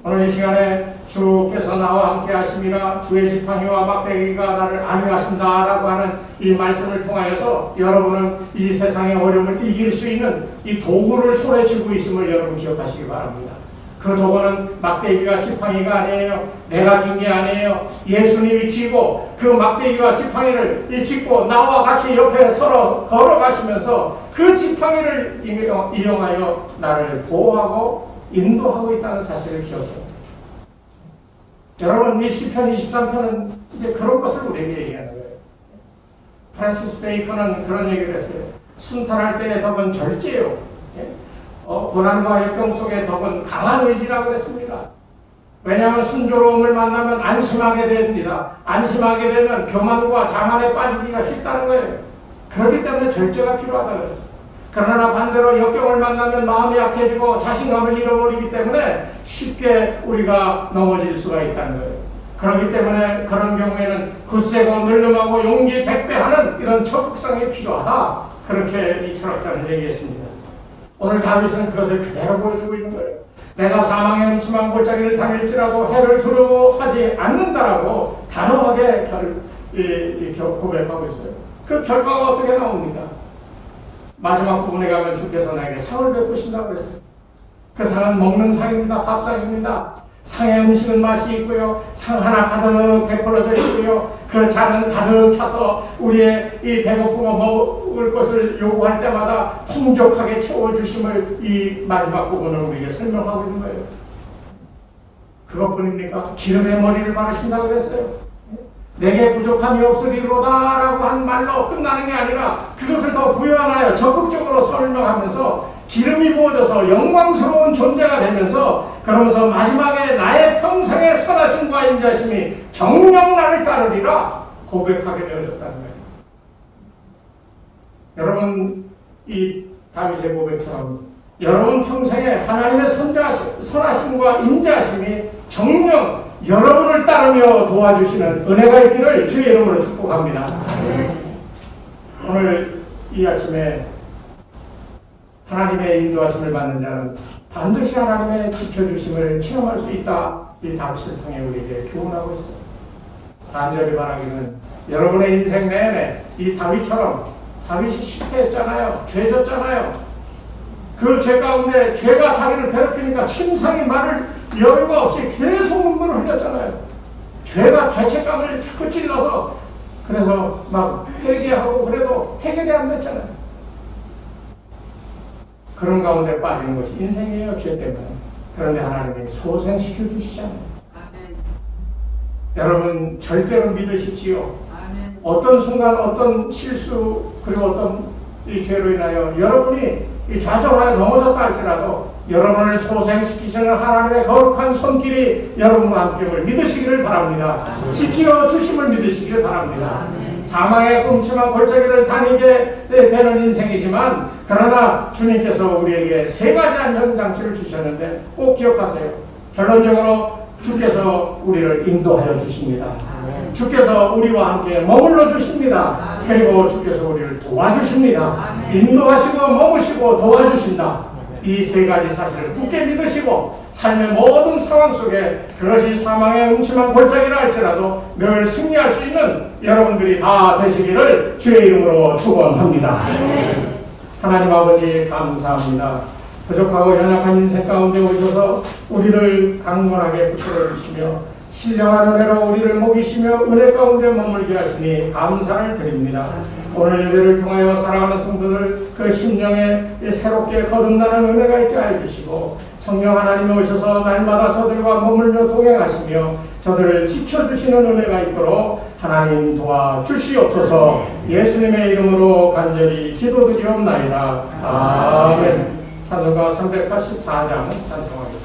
오늘 이 시간에 주께서 나와 함께 하심이라 주의 지팡이와 막대기가 나를 안위하신다라고 하는 이 말씀을 통하여서 여러분은 이 세상의 어려움을 이길 수 있는 이 도구를 손에 쥐고 있음을 여러분 기억하시기 바랍니다. 그 도구는 막대기와 지팡이가 아니에요. 내가 준 게 아니에요. 예수님이 쥐고 그 막대기와 지팡이를 짚고 나와 같이 옆에 서로 걸어가시면서 그 지팡이를 이용하여 나를 보호하고 인도하고 있다는 사실을 기억해요. 여러분, 이 시편 23편은 이제 그런 것을 우리에게 얘기하는 거예요. 프란시스 베이컨은 그런 얘기를 했어요. 순탄할 때의 덕은 절제요. 고난과 역경 속의 덕은 강한 의지라고 했습니다. 왜냐하면 순조로움을 만나면 안심하게 됩니다. 안심하게 되면 교만과 자만에 빠지기가 쉽다는 거예요. 그렇기 때문에 절제가 필요하다고 그랬어요. 그러나 반대로 역경을 만나면 마음이 약해지고 자신감을 잃어버리기 때문에 쉽게 우리가 넘어질 수가 있다는 거예요. 그렇기 때문에 그런 경우에는 굳세고 늘름하고 용기 백배하는 이런 적극성이 필요하다. 그렇게 이 철학자는 얘기했습니다. 오늘 다윗은 그것을 그대로 보여주고 있는 거예요. 내가 사망의 음침한 골짜기를 다닐지라도 해를 두려워하지 않는다라고 단호하게 고백하고 있어요. 그 결과가 어떻게 나옵니까? 마지막 부분에 가면 주께서 나에게 상을 베푸신다고 했어요. 그 상은 먹는 상입니다. 밥상입니다. 상의 음식은 맛이 있고요. 상 하나 가득 베풀어져 있고요. 그 잔은 가득 차서 우리의 이 배고프고 먹을 것을 요구할 때마다 풍족하게 채워주심을 이 마지막 부분을 우리에게 설명하고 있는 거예요. 그것뿐입니까? 기름의 머리를 바르신다고 그랬어요. 내게 부족함이 없으리로다 라고 한 말로 끝나는 게 아니라 그것을 더 부연하여 적극적으로 설명하면서 기름이 부어져서 영광스러운 존재가 되면서 그러면서 마지막에 나의 평생의 선하심과 인자심이 정녕 나를 따르리라 고백하게 되어졌다는 거예요. 여러분, 이 다윗의 고백처럼 여러분 평생에 하나님의 선하심과 인자심이 정녕 여러분을 따르며 도와주시는 은혜가 있기를 주의 이름으로 축복합니다. 오늘 이 아침에 하나님의 인도하심을 받는 자는 반드시 하나님의 지켜주심을 체험할 수 있다. 이 다윗을 통해 우리에게 교훈하고 있어요. 간절히 바라기는 여러분의 인생 내내 이 다윗처럼 다윗이 실패했잖아요. 죄졌잖아요. 그 죄 가운데 죄가 자기를 괴롭히니까 침상이 말을 여유가 없이 계속 눈물을 흘렸잖아요. 죄가 죄책감을 자꾸 찔러서 그래서 막 회개하고 그래도 해결이 안 됐잖아요. 그런 가운데 빠지는 것이 인생이에요. 죄 때문에. 그런데 하나님이 소생시켜 주시잖아요. 아멘. 여러분 절대로 믿으십시오. 아멘. 어떤 순간 어떤 실수 그리고 어떤 이 죄로 인하여 여러분이 이 좌절하여 넘어졌다 할지라도 여러분을 소생시키시는 하나님의 거룩한 손길이 여러분과 함께를 믿으시기를 바랍니다. 지켜주심을 믿으시기를 바랍니다. 사망의 끔찍한 골짜기를 다니게 되는 인생이지만 그러나 주님께서 우리에게 세 가지 안전장치를 주셨는데 꼭 기억하세요. 결론적으로 주께서 우리를 인도하여 주십니다. 주께서 우리와 함께 머물러 주십니다. 그리고 주께서 우리를 도와주십니다. 인도하시고 머무시고 도와주신다. 이 세 가지 사실을 굳게 믿으시고 삶의 모든 상황 속에 그것이 사망의 음침한 골짜기라 할지라도 늘 승리할 수 있는 여러분들이 다 되시기를 주의 이름으로 축원합니다. 하나님 아버지 감사합니다. 부족하고 연약한 인생 가운데 오셔서 우리를 강건하게 붙들어 주시며 신령한 은혜로 우리를 먹이시며 은혜 가운데 머물게 하시니 감사를 드립니다. 오늘 예배를 통하여 사랑하는 성도들 그 심령에 새롭게 거듭나는 은혜가 있게 하여 주시고 성령 하나님이 오셔서 날마다 저들과 머물며 동행하시며 저들을 지켜주시는 은혜가 있도록 하나님 도와주시옵소서. 예수님의 이름으로 간절히 기도드리옵나이다. 아멘. 찬송가 384장 찬송하겠습니다.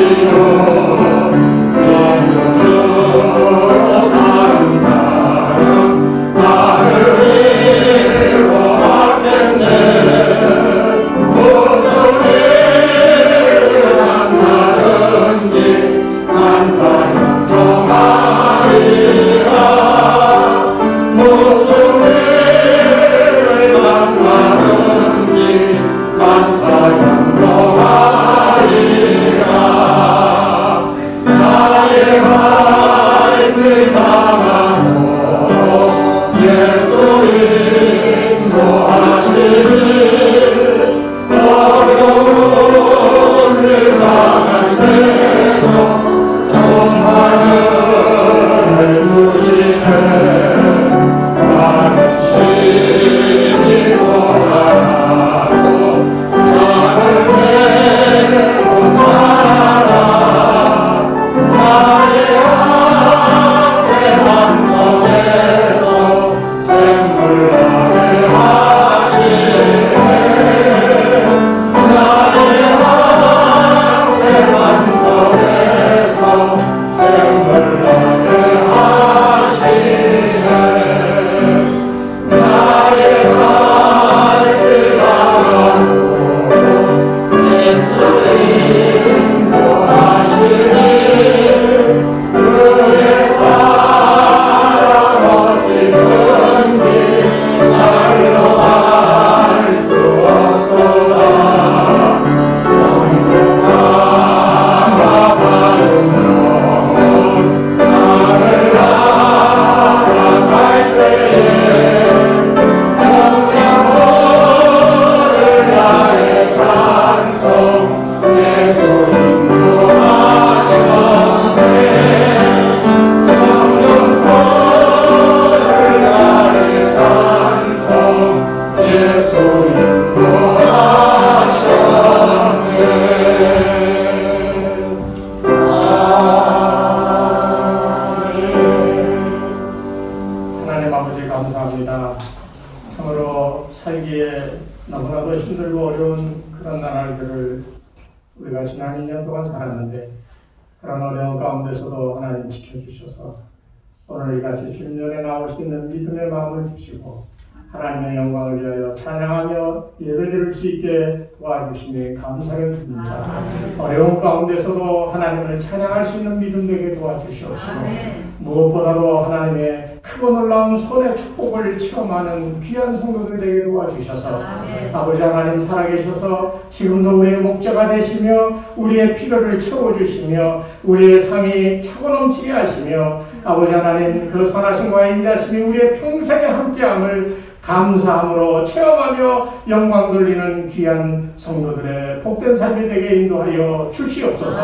Mario 참으로 살기에 너무나도 힘들고 어려운 그런 나날들을 우리가 지난 2년 동안 살았는데 그런 어려운 가운데서도 하나님 지켜주셔서 오늘 이같이 주님전에 나올 수 있는 믿음의 마음을 주시고 하나님의 영광을 위하여 찬양하며 예배드릴 수 있게 도와주시니 감사를 드립니다. 어려운 가운데서도 하나님을 찬양할 수 있는 믿음 되게 도와주시옵시고 무엇보다도 하나님의 크고 놀라운 손의 축복을 체험하는 귀한 성도들 되게 도와주셔서 아버지 하나님 살아계셔서 지금도 우리의 목자가 되시며 우리의 필요를 채워주시며 우리의 삶이 차고 넘치게 하시며 아버지 하나님 그 선하심과 인자심이 우리의 평생에 함께함을 감사함으로 체험하며 영광 돌리는 귀한 성도들의 복된 삶이 되게 인도하여 주시옵소서.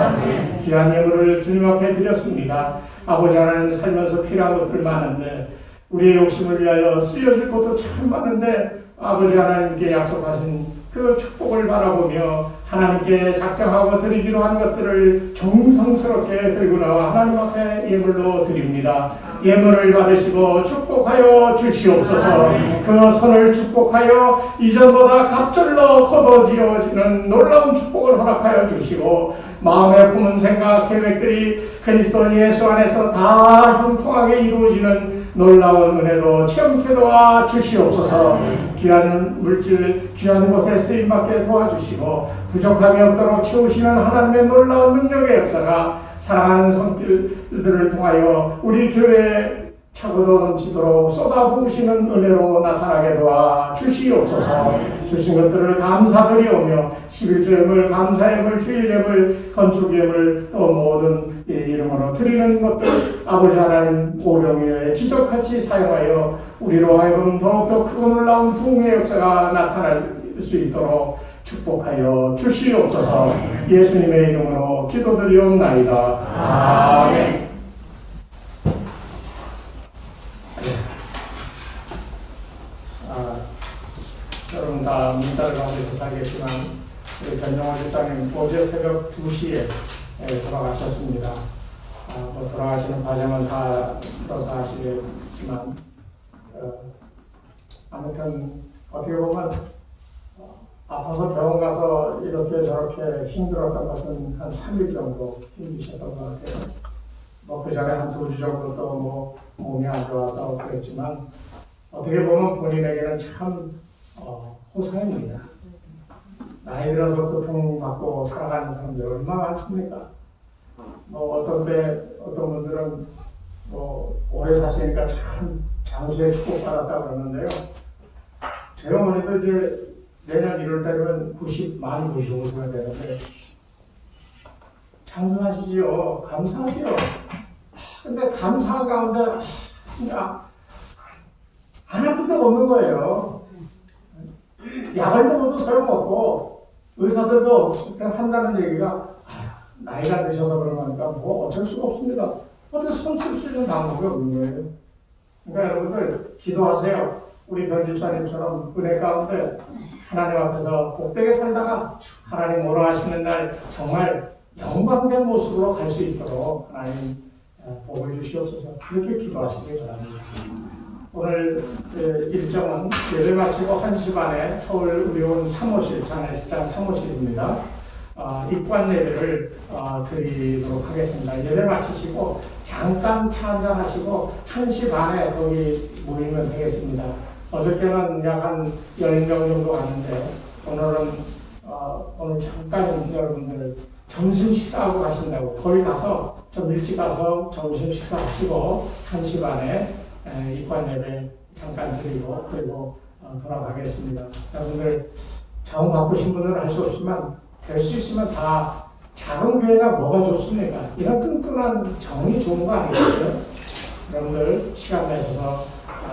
귀한 예물을 주님 앞에 드렸습니다. 아버지 하나님 살면서 필요한 것들 많은데 우리의 욕심을 위하여 쓰여질 것도 참 많은데 아버지 하나님께 약속하신 그 축복을 바라보며 하나님께 작정하고 드리기로 한 것들을 정성스럽게 들고 나와 하나님 앞에 예물로 드립니다. 예물을 받으시고 축복하여 주시옵소서. 그 손을 축복하여 이전보다 갑절로 거둬지어지는 놀라운 축복을 허락하여 주시고 마음에 품은 생각 계획들이 그리스도 예수 안에서 다 형통하게 이루어지는 놀라운 은혜도 체험케 도와 주시옵소서. 귀한 물질, 귀한 곳에 쓰임받게 도와주시고 부족함이 없도록 채우시는 하나님의 놀라운 능력의 역사가 사랑하는 성길들을 통하여 우리 교회에 차고도 넘치도록 쏟아부으시는 은혜로 나타나게 도와 주시옵소서. 주신 것들을 감사드리오며 11조예물, 감사예물, 주일예물, 건축예물 또 모든 이름으로 드리는 것들 아버지 하나님 오병이어의 기적같이 사용하여 우리로 하여금 더욱더 크고 놀라운 부흥의 역사가 나타날 수 있도록 축복하여 주시옵소서. 예수님의 이름으로 기도드리옵나이다. 아멘. 여러분 다 문자를 받으셔서 알겠지만 우리 변정화 집사님 어제 새벽 2시에 돌아가셨습니다. 뭐 돌아가시는 과정은 다 들어서 아시겠지만 아무튼 어떻게 보면 아파서 병원 가서 이렇게 저렇게 힘들었던 것은 한 3일 정도 힘드셨던 것 같아요. 뭐 그 전에 한 2주 정도 또 뭐 몸이 안 좋아서 그랬지만 어떻게 보면 본인에게는 참 호상입니다. 나이 들어서 고통받고 살아가는 사람들 얼마나 많습니까? 뭐 어떤 분들은 뭐 오래 사시니까 참 장수의 축복받았다 그러는데요. 제 어머니도 이제 내년 1월 달이면 95세가 되는데 장수하시지요. 감사하지요. 근데 감사한 가운데 안 아픈 데가 없는 거예요. 약을 먹어도 소용없고 의사들도 그냥 한다는 얘기가 나이가 드셔서 그런 거니까 뭐 어쩔 수가 없습니다. 어떻게 손 쓸 수 있는 방법이 없는 거예요. 그러니까 여러분들 기도하세요. 우리 변집사님처럼 은혜 가운데 하나님 앞에서 복되게 살다가 하나님 오라 하시는 날 정말 영광된 모습으로 갈 수 있도록 하나님 복을 주시옵소서. 그렇게 기도하시기 바랍니다. 오늘 일정은 예배 마치고 1시 반에 서울 의료원 사무실, 장례식장 사무실입니다. 입관 예배를 드리도록 하겠습니다. 예배 마치시고 잠깐 차 한잔 하시고 1시 반에 거기 모이면 되겠습니다. 어저께는 약 한 10명 정도 왔는데 오늘은 오늘 잠깐 여러분들 점심 식사하고 가신다고 거기 가서 좀 일찍 가서 점심 식사하시고 1시 반에 입관 예배 잠깐 드리고 그리고 돌아가겠습니다. 여러분들 자원 바쁘신 분들은 할 수 없지만 될 수 있으면 다 작은 교회가 뭐가 좋습니까? 이런 끈끈한 정이 좋은 거 아니겠어요? 여러분들 시간 내셔서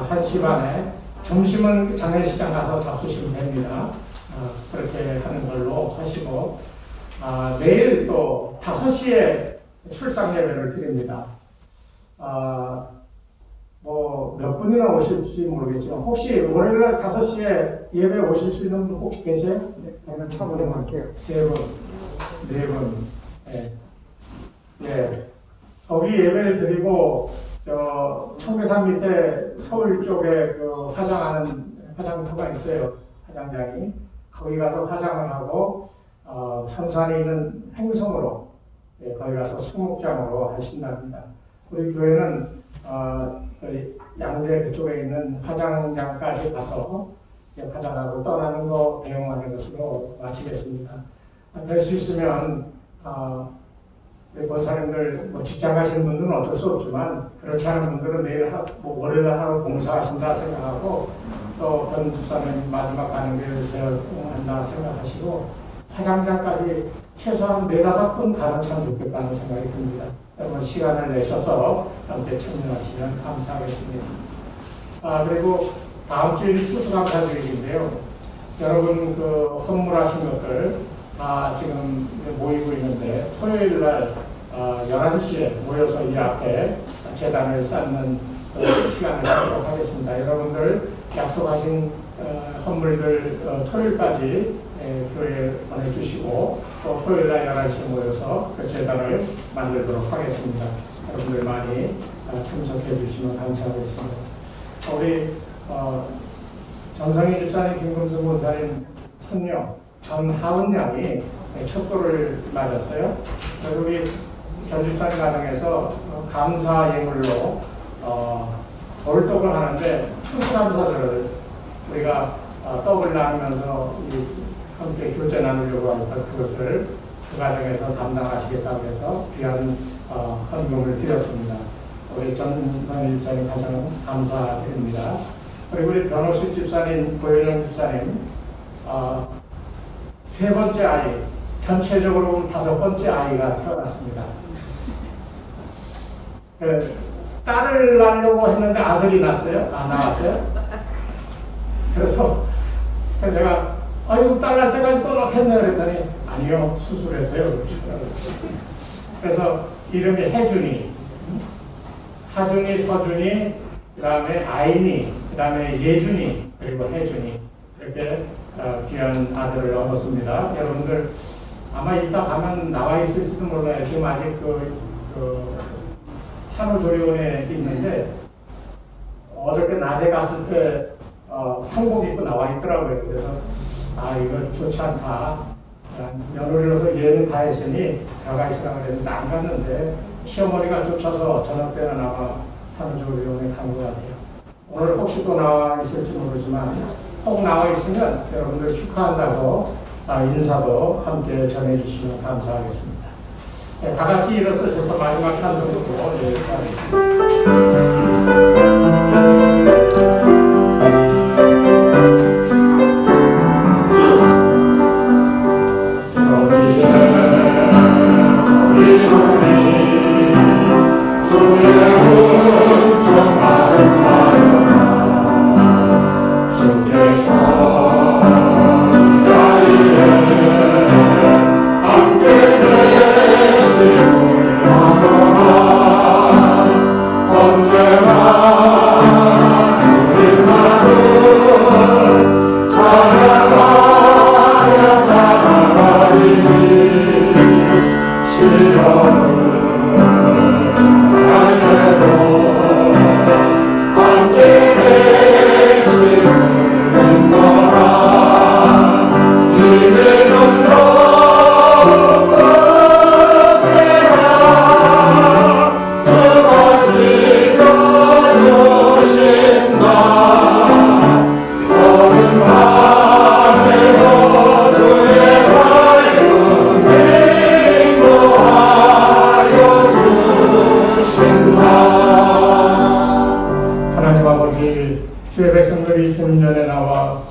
1시 반에 점심은 장례식장 가서 잡수시면 됩니다. 그렇게 하는 걸로 하시고 내일 또 5시에 출상 예배를 드립니다. 뭐 몇 분이나 오실지 모르겠지만 혹시 월요일날 5시에 예배 오실 수 있는 분 혹시 계세요? 네, 오늘 차보내 갈게요. 3분, 4분. 예. 거기 예배를 드리고 청계산 밑에 서울 쪽에 그 화장하는 화장터가 있어요. 화장장이. 거기 가서 화장을 하고 성산에 있는 행성으로 거기 가서 수목장으로 하신답니다. 우리 교회는 양재 그쪽에 있는 화장장까지 가서 화장하고 떠나는 거 배웅하는 것으로 마치겠습니다. 될 수 있으면 우리 권사님들 직장 가시는 분들은 어쩔 수 없지만 그렇지 않은 분들은 내일 월요일 하루 봉사하신다 생각하고 또 변 집사님 마지막 가는 길을 배웅한다 생각하시고 화장장까지 최소한 4-5분 가면 참 좋겠다는 생각이 듭니다. 여러분 시간을 내셔서 함께 참여하시면 감사하겠습니다. 그리고 다음 주일 추수감사주일인데요. 여러분 그 헌물하신 것들 다 지금 모이고 있는데 토요일 날 11시에 모여서 이 앞에 제단을 쌓는 시간을 갖도록 하겠습니다. 여러분들 약속하신 헌물들 토요일까지 교회에 보내주시고 또 토요일 날 11시에 모여서 그 제단을 만들도록 하겠습니다. 여러분들 많이 참석해 주시면 감사하겠습니다. 우리 전성희 집사님, 김금수 목사님 손녀 전하은 양이 척도를 맞았어요. 그래서 우리 전 집사님 가정에서 감사 예물로 돌떡을 하는데 추수감사절을 우리가 떡을 나누면서 함께 교제 나누려고 하니까 그것을 그 가정에서 담당하시겠다고 해서 귀한 헌금을 드렸습니다. 우리 전성희 집사님 가장 감사드립니다. 그리고 우리 변호식 집사님, 고현영 집사님, 3번째 아이, 전체적으로 5번째 아이가 태어났습니다. 딸을 낳으려고 했는데 아들이 났어요? 안 나왔어요? 그래서 내가 아이고 딸 날 때까지 또 낳겠네 그랬더니 아니요 수술했어요. 그래서 이름이 혜준이, 하준이, 서준이, 그 다음에 아인이, 그 다음에 예준이, 그리고 혜준이 이렇게 귀한 아들을 얻었습니다. 여러분들 아마 이따 가면 나와 있을지도 몰라요. 지금 아직 그 산후조리원에 있는데 어저께 낮에 갔을 때 상복 입고 나와 있더라고요. 그래서 이거 좋지 않다. 며느리로서 예는 다 했으니 들어가 있으라고 그랬는데 안 갔는데 시어머니가 쫓아서 저녁 때는 아마 산후조리원에 간 것 같아요. 오늘 혹시 또 나와 있을지 모르지만 혹 나와 있으면 여러분들 축하한다고 인사도 함께 전해주시면 감사하겠습니다. 네, 다 같이 일어서셔서 마지막 찬송으로 하겠습니다. 주의 백성들이 주님 전에 나와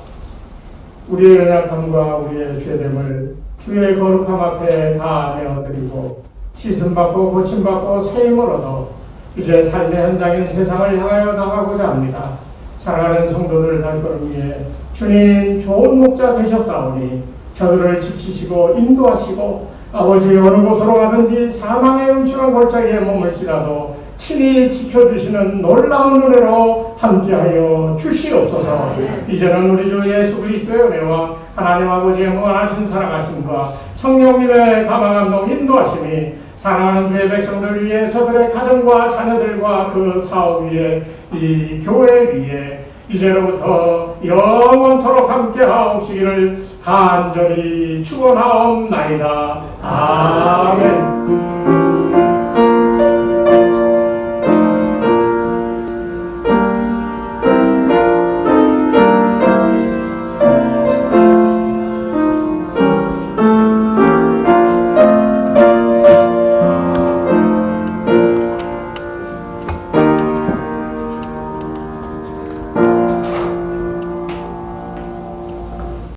우리의 연약함과 우리의 죄됨을 주의 거룩함 앞에 다 내어드리고 씻음받고 고침받고 세임을 얻어 이제 삶의 현장인 세상을 향하여 나가고자 합니다. 사랑하는 성도들 발걸음위에 주님 좋은 목자 되셨사오니 저들을 지키시고 인도하시고 아버지 어느 곳으로 가든지 사망의 음침한 골짜기에 머물지라도 친히 지켜주시는 놀라운 은혜로 함께하여 주시옵소서. 이제는 우리 주 예수 그리스도의 은혜와 하나님 아버지의 무한하신 사랑하심과 성령님의 감화감동 인도하심이 사랑하는 주의 백성들 위해 저들의 가정과 자녀들과 그 사업 위에 이 교회 위에 이제로부터 영원토록 함께하옵시기를 간절히 축원하옵나이다. 아멘.